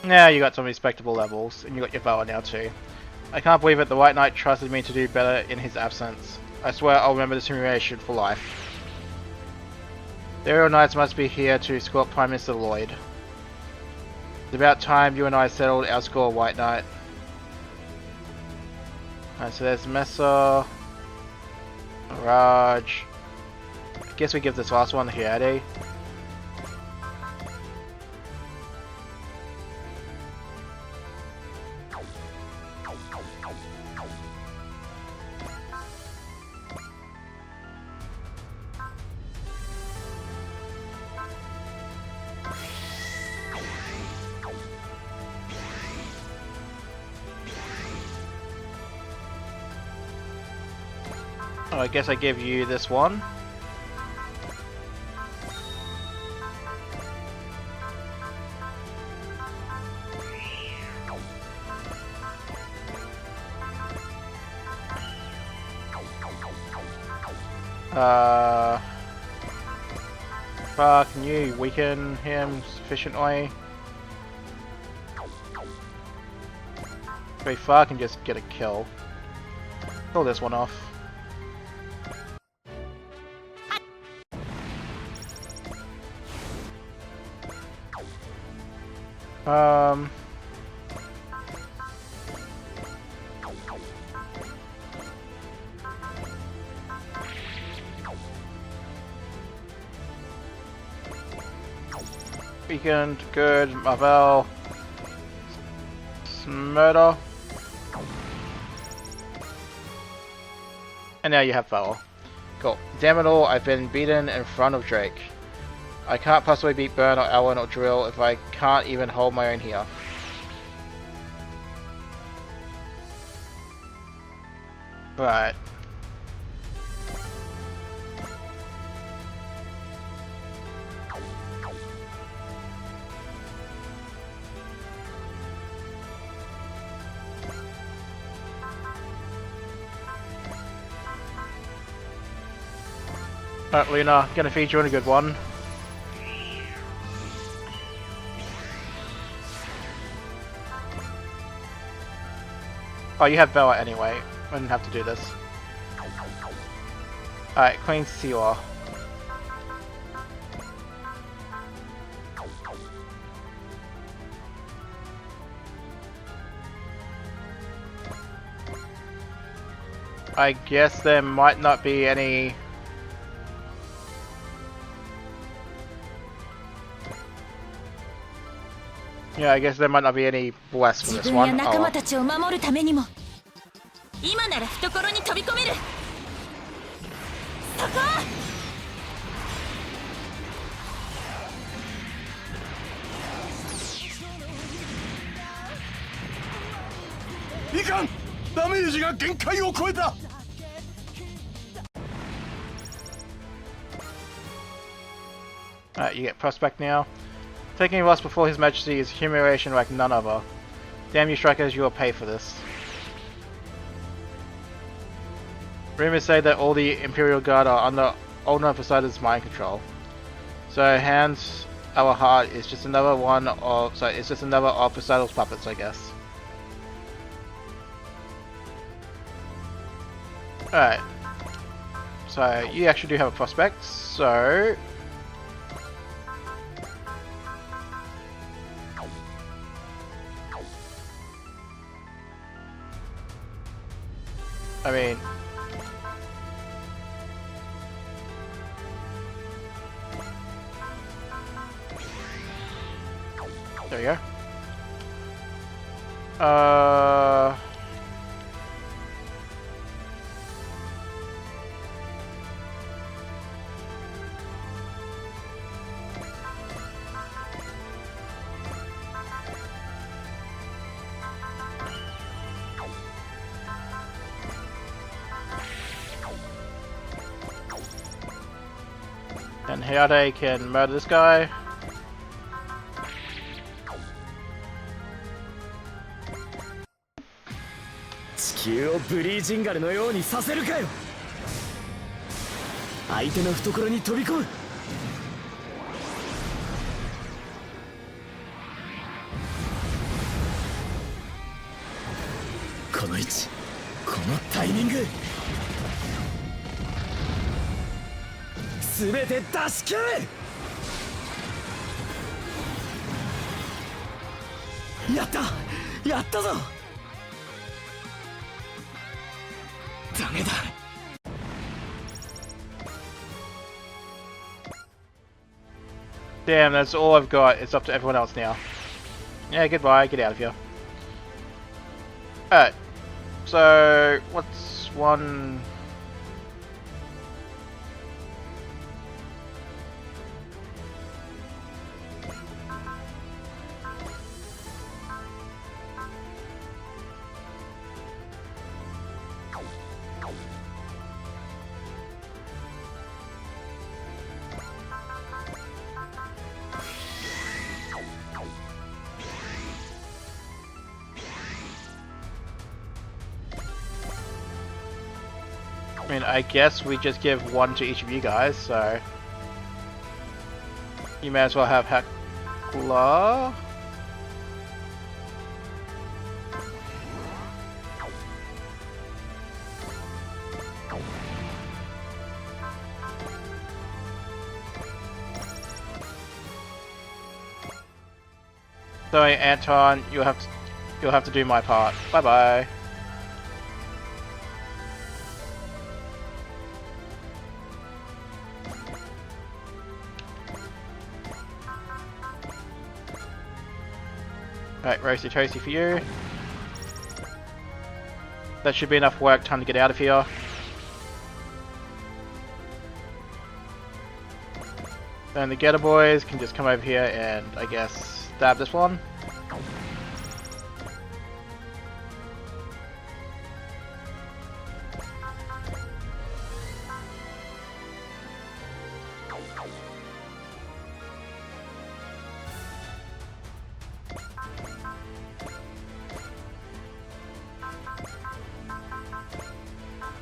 Now you got some respectable levels, and you got your Boa now too. I can't believe it, the White Knight trusted me to do better in his absence. I swear I'll remember this humiliation for life. The Aerial Knights must be here to escort Prime Minister Lloyd. It's about time you and I settled our score, White Knight. Alright, so there's Mesa, Raj. I guess we give this last one to Hyade. Oh, I guess I give you this one. Can you weaken him sufficiently? Very far can just get a kill. Pull this one off. Weakened, good, Marvel. Murder. And now you have Valor. Cool. Damn it all, I've been beaten in front of Drake. I can't possibly beat Burn or Allen or Drill if I can't even hold my own here. Right. Alright, Luna, gonna feed you in a good one. Oh, you have Bella anyway. I didn't have to do this. Alright, Queen Siwa. I guess there might not be any... Yeah, I guess there might not be any bless for this one. Oh, well. 今なら懐に飛び込める。そこ。いかん、ダメージが限界を超えた。Alright, you get Prospect now. Taking a loss before His Majesty is humiliation like none other. Damn you strikers, you will pay for this. Rumors say that all the Imperial Guard are under Ogre Poseidon's mind control. So Hans Our Heart is just another one of it's just another of Poseidon's puppets, I guess. Alright. So you actually do have a prospect, so I mean, there you go. And Hayate can murder this guy. Damn, that's all I've got. It's up to everyone else now. Yeah, goodbye. Get out of here. Alright. So what's one? I mean, I guess we just give one to each of you guys, so you may as well have Heckler. Sorry, Anton, you'll have to do my part. Bye bye. Alright, roasty toasty for you. That should be enough work, time to get out of here. Then the Getter boys can just come over here and, I guess, stab this one.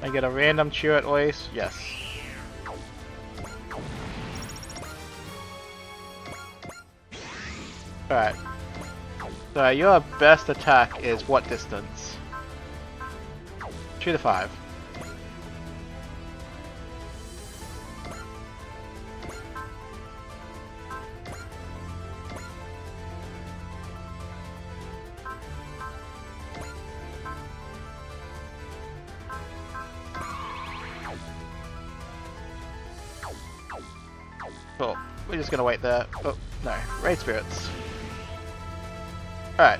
I get a random cheer at least? Yes. Alright. So your best attack is what distance? 2 to 5. Cool. We're just gonna wait there. Oh, no. Raid spirits. Alright.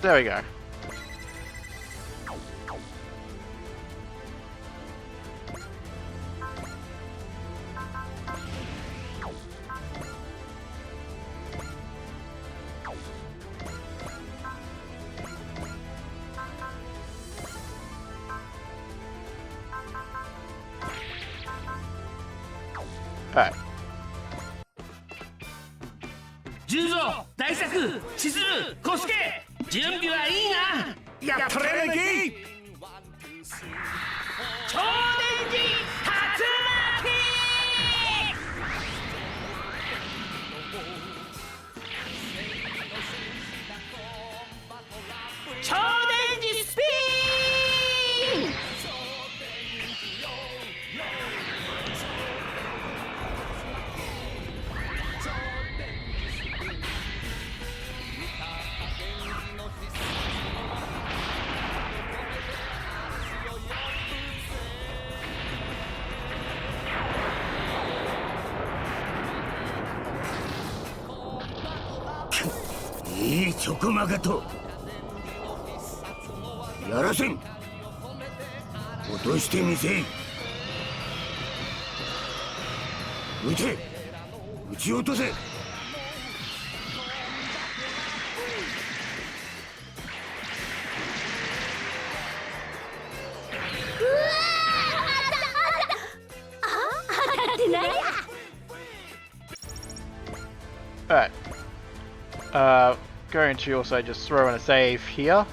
There we go. Alright. 十蔵、大作、千鶴、小助、準備はいいな。やっとれなき超電磁竜巻。超電磁スピン。いいチョコマガとやらせん。落としてみせい。撃て。撃ち落とせ。Alright. Going to also just throw in a save here.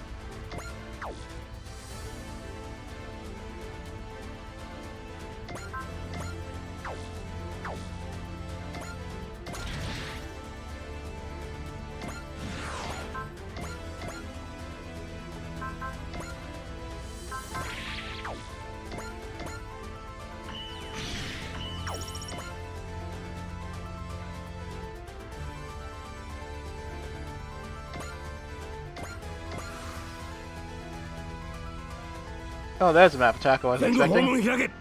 Oh, there's a map attack I wasn't 全部訪 expecting. 問開け。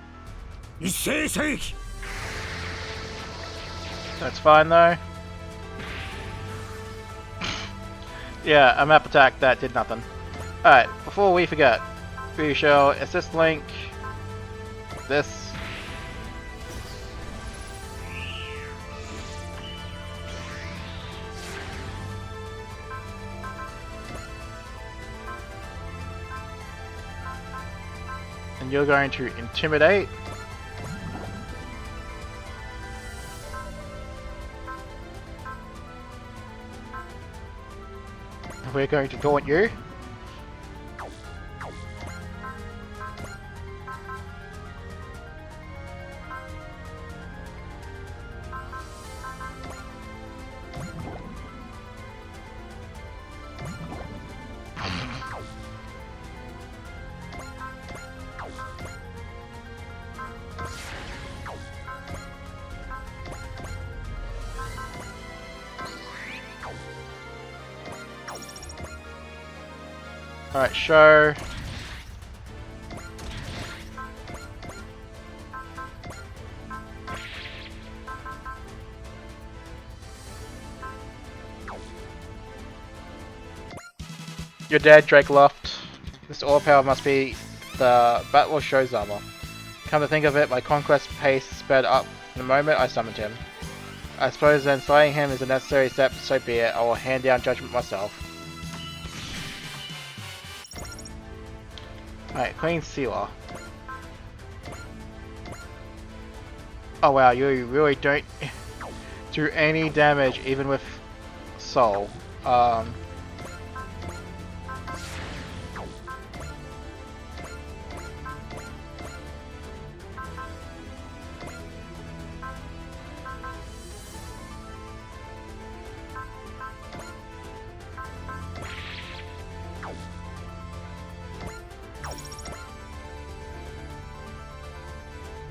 一斉射撃。 That's fine though. Yeah, a map attack that did nothing. Alright, before we forget, we shall assist link this. And you're going to intimidate. We're going to taunt you. Alright, show. You're dead, Drake Loft. This ore power must be the Battle of Show's armor. Come to think of it, my conquest pace sped up the moment I summoned him. I suppose then slaying him is a necessary step, so be it. I will hand down judgment myself. Alright, Clean Sealer. Oh wow, you really don't do any damage even with Soul.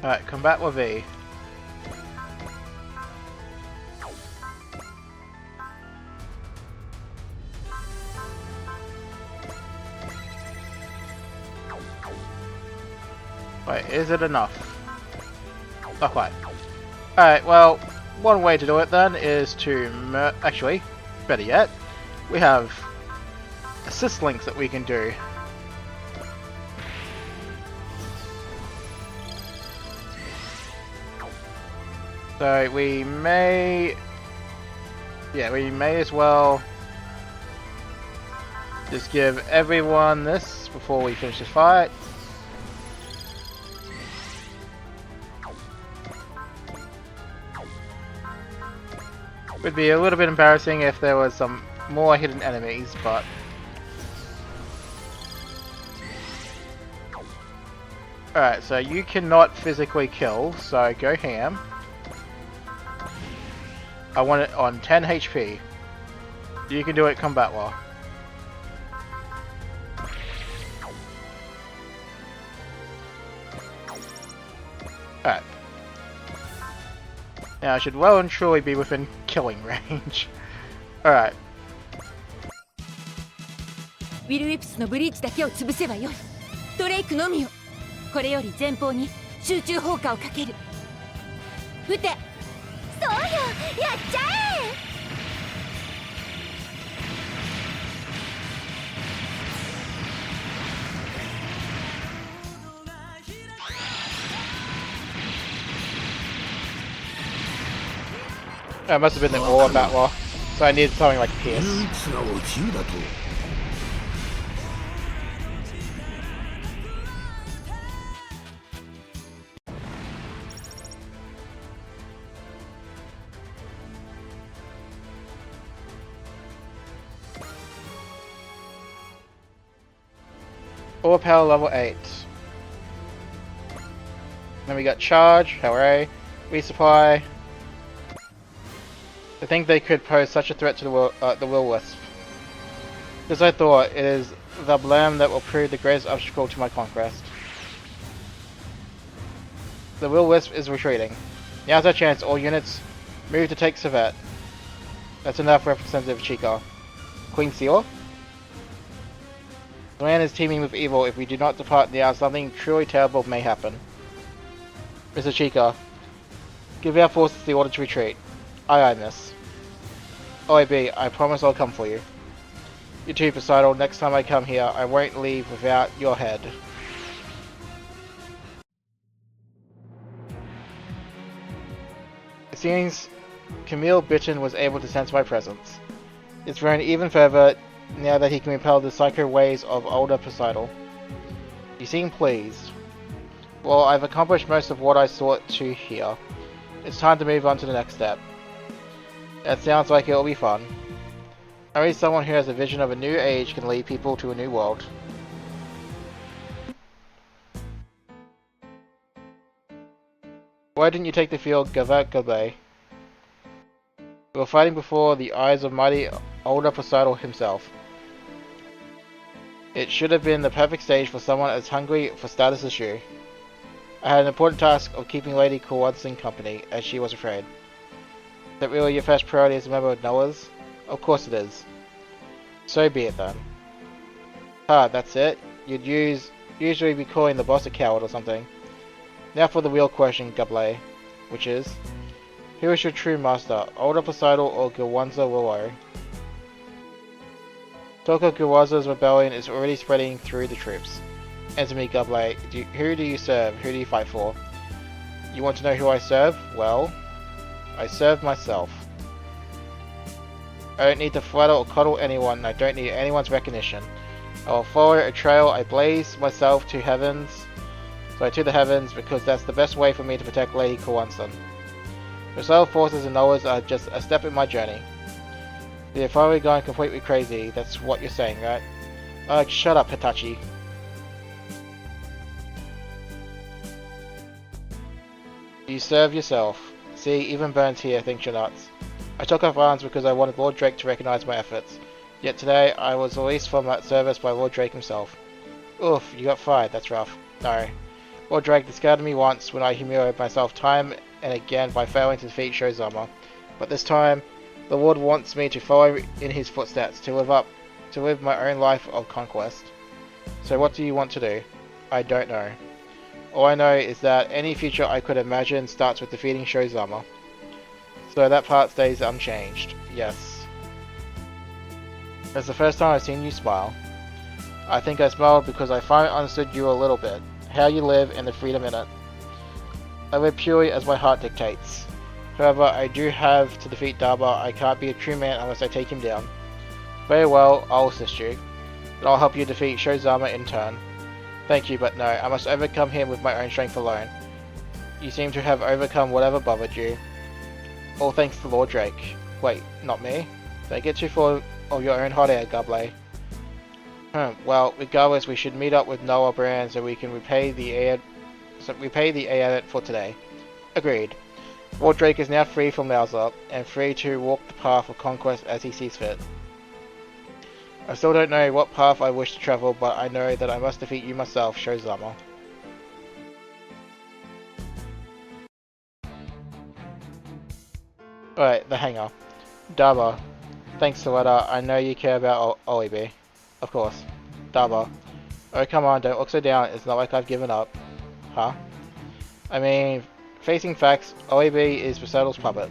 Alright, combat with V. Wait, is it enough? Not quite. Alright, well, one way to do it then is to actually, better yet, we have assist links that we can do. So we may as well just give everyone this before we finish this fight. Would be a little bit embarrassing if there was some more hidden enemies, but alright, so you cannot physically kill, so go ham. I want it on 10 HP. You can do it combat war. Alright. Now I should well and truly be within killing range. Alright. ウィル・ウィプスのブリーチだけを潰せばよい。ドレイクのみを。これより前方に集中砲火をかける。撃て。そうよ、やっちゃえ。It must have been the ore battler, so I needed something like 唯 Pierce. 一なお自由だと Ore power level 8. Then we got charge, hooray, resupply. I think they could pose such a threat to the will-wisp. Because I thought, it is the blam that will prove the greatest obstacle to my conquest. The will-wisp is retreating. Now's our chance, all units move to take Sveet. That's enough representative Chica. Queen Seal? The land is teeming with evil. If we do not depart now, something truly terrible may happen. Mr. Chica, give our forces the order to retreat. Aye, miss. OAB, I promise I'll come for you. You too, Poseidon. Next time I come here, I won't leave without your head. It seems Camille Bitchin was able to sense my presence. It's grown even further now that he can repel the psycho ways of older Poseidon. You seem pleased. Well, I've accomplished most of what I sought to here. It's time to move on to the next step. That sounds like it'll be fun. Only someone who has a vision of a new age can lead people to a new world. Why didn't you take the field, Gavak? We were fighting before the eyes of mighty older Poseidon himself. It should have been the perfect stage for someone as hungry for status as you. I had an important task of keeping Lady Kowalski company, as she was afraid. Is that really your first priority as a member of Noah's? Of course it is. So be it then. Ah, that's it? You'd usually be calling the boss a coward or something. Now for the real question, Gable, which is, who is your true master, Older Poseidon or Gwanza Willow? Talk of Gwanza's rebellion is already spreading through the troops. Answer me, Gable. Who do you serve? Who do you fight for? You want to know who I serve? Well, I serve myself. I don't need to flatter or coddle anyone. I don't need anyone's recognition. I will follow a trail I blaze myself to the heavens, because that's the best way for me to protect Lady Kowalski. Yourself, forces and Noahs are just a step in my journey. You're finally going completely crazy. That's what you're saying, right? Shut up, Hitachi. You serve yourself. See, even Burns here thinks you're nuts. I took off arms because I wanted Lord Drake to recognize my efforts. Yet today, I was released from that service by Lord Drake himself. Oof, you got fired, that's rough. No. Lord Drake discarded me once when I humiliated myself time and again by failing to defeat Shozama. But this time, the Lord wants me to follow in his footsteps, to live my own life of conquest. So what do you want to do? I don't know. All I know is that any future I could imagine starts with defeating Shozama. So that part stays unchanged. Yes. It's the first time I've seen you smile. I think I smiled because I finally understood you a little bit. How you live and the freedom in it. I live purely as my heart dictates. However, I do have to defeat Daba. I can't be a true man unless I take him down. Very well, I'll assist you. But I'll help you defeat Shozama in turn. Thank you, but no, I must overcome him with my own strength alone. You seem to have overcome whatever bothered you. All thanks to Lord Drake. Wait, not me? Don't get too full of your own hot air, Gable. Well, regardless, we should meet up with Noah Brand so we can repay the aid for today. Agreed. Lord Drake is now free from Mauser, and free to walk the path of conquest as he sees fit. I still don't know what path I wish to travel, but I know that I must defeat you myself, Shozama. Alright, the hangar. Daba. Thanks, Soletta. I know you care about Olibi. Of course. Daba. Oh, come on, don't look so down. It's not like I've given up. Huh? I mean, facing facts, Olibi is Poseidon's puppet.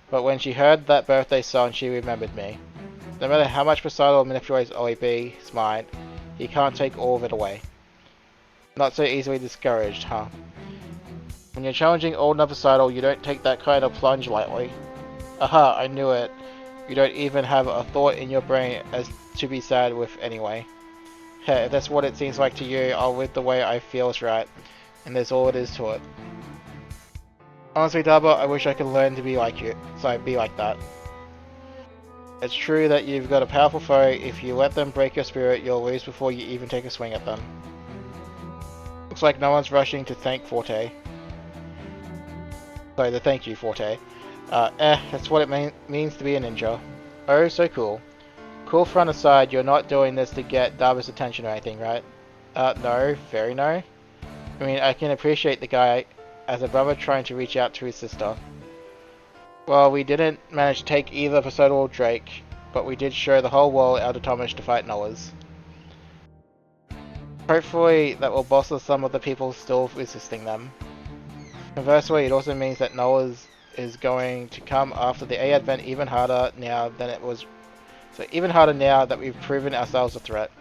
But when she heard that birthday song, she remembered me. No matter how much Poseidon manipulates Olibi's mind, he can't take all of it away. Not so easily discouraged, huh? When you're challenging old Poseidon, you don't take that kind of plunge lightly. Aha, I knew it. You don't even have a thought in your brain as to be sad with anyway. Hey, if that's what it seems like to you, I'll live the way I feel is right. And that's all it is to it. Honestly, Daba, I wish I could learn to be like you. So be like that. It's true that you've got a powerful foe. If you let them break your spirit, you'll lose before you even take a swing at them. Looks like no one's rushing to thank Forte. Sorry, to thank you, Forte. That's what it means to be a ninja. Oh, so cool. Cool front aside, you're not doing this to get Daba's attention or anything, right? No. Very no. I mean, I can appreciate the guy as a brother trying to reach out to his sister. Well, we didn't manage to take either Poseidon or Drake, but we did show the whole world our determination to fight Noah's. Hopefully that will bolster some of the people still resisting them. Conversely, it also means that Noah's is going to come after the A Advent even harder now than it was. So even harder now that we've proven ourselves a threat.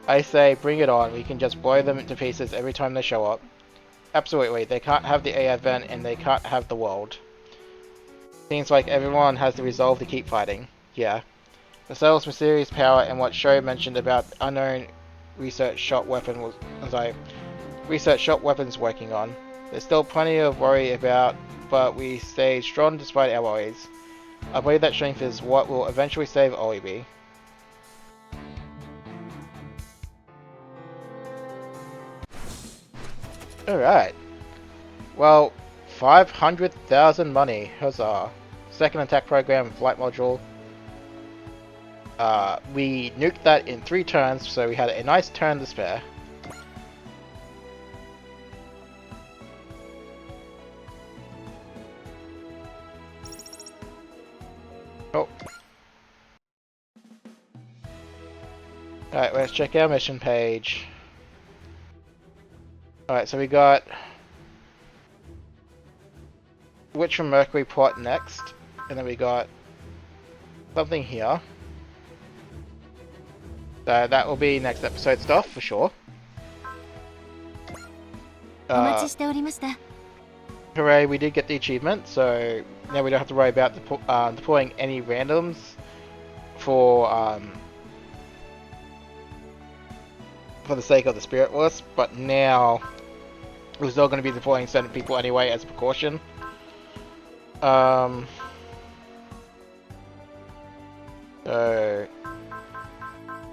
I say, bring it on. We can just blow them to pieces every time they show up. Absolutely, they can't have the A Advent and they can't have the world. Seems like everyone has the resolve to keep fighting. Yeah. The Cell's mysterious power and what Sho mentioned about the unknown research shot weapon weapons working on. There's still plenty of worry about, but we stay strong despite our worries. I believe that strength is what will eventually save Olibi. Alright. Well, 500,000 money. Huzzah. Second attack program, flight module. We nuked that in 3 turns, so we had a nice turn to spare. Oh. Alright, let's check our mission page. Alright, so we got Witch from Mercury plot next, and then we got something here. So that will be next episode stuff for sure. Hooray, we did get the achievement, so now we don't have to worry about deploying any randoms for the sake of the Spirit List, but now we're still going to be deploying certain people anyway as a precaution. So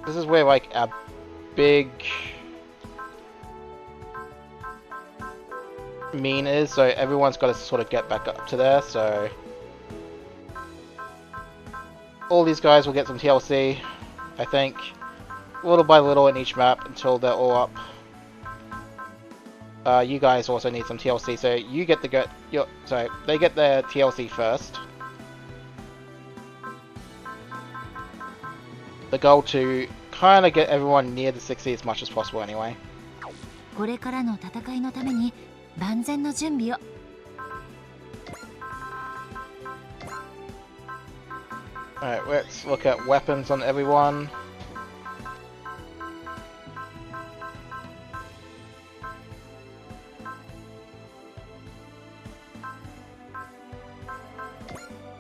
this is where like our big mean is, so everyone's got to sort of get back up to there, so all these guys will get some TLC, I think, little by little in each map until they're all up. You guys also need some TLC, so you get the so they get their TLC first. The goal to kind of get everyone near the 60 as much as possible anyway. Alright, let's look at weapons on everyone.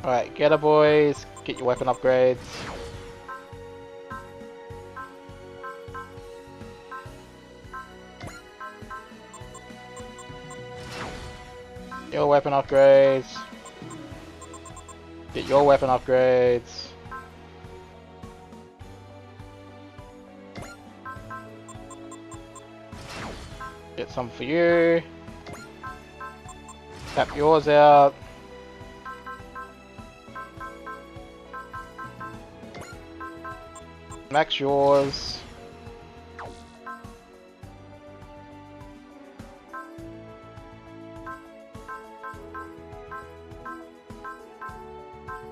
Alright, get her boys, get your weapon upgrades. Your weapon upgrades. Get your weapon upgrades. Get some for you. Tap yours out. Max yours.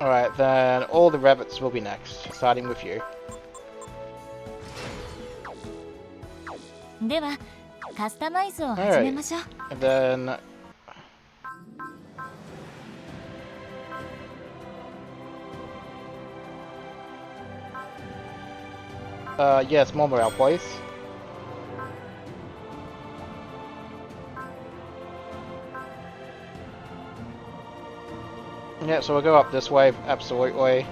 Alright, then all the rabbits will be next, starting with you. Alright, and then yes, more morale, please. Yeah, so we'll go up this way, absolutely.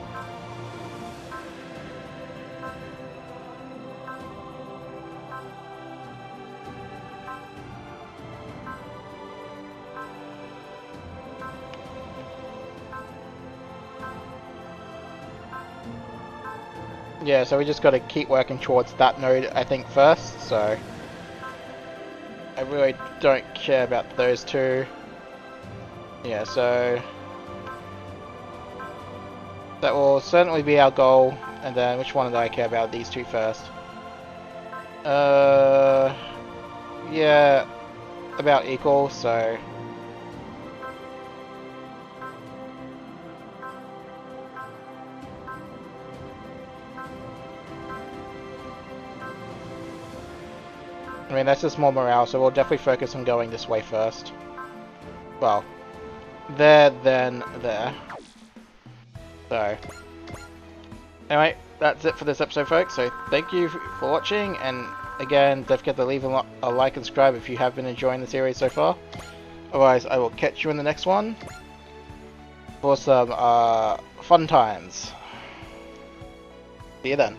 Yeah, so we just got to keep working towards that node, I think, first, so I really don't care about those two. Yeah, so that will certainly be our goal, and then which one do I care about? These two first. Yeah, about equal, so I mean, that's just more morale, so we'll definitely focus on going this way first. Well, there, then there. So, anyway, that's it for this episode, folks. So, thank you for watching, and again, don't forget to leave a like and subscribe if you have been enjoying the series so far. Otherwise, I will catch you in the next one for some fun times. See you then.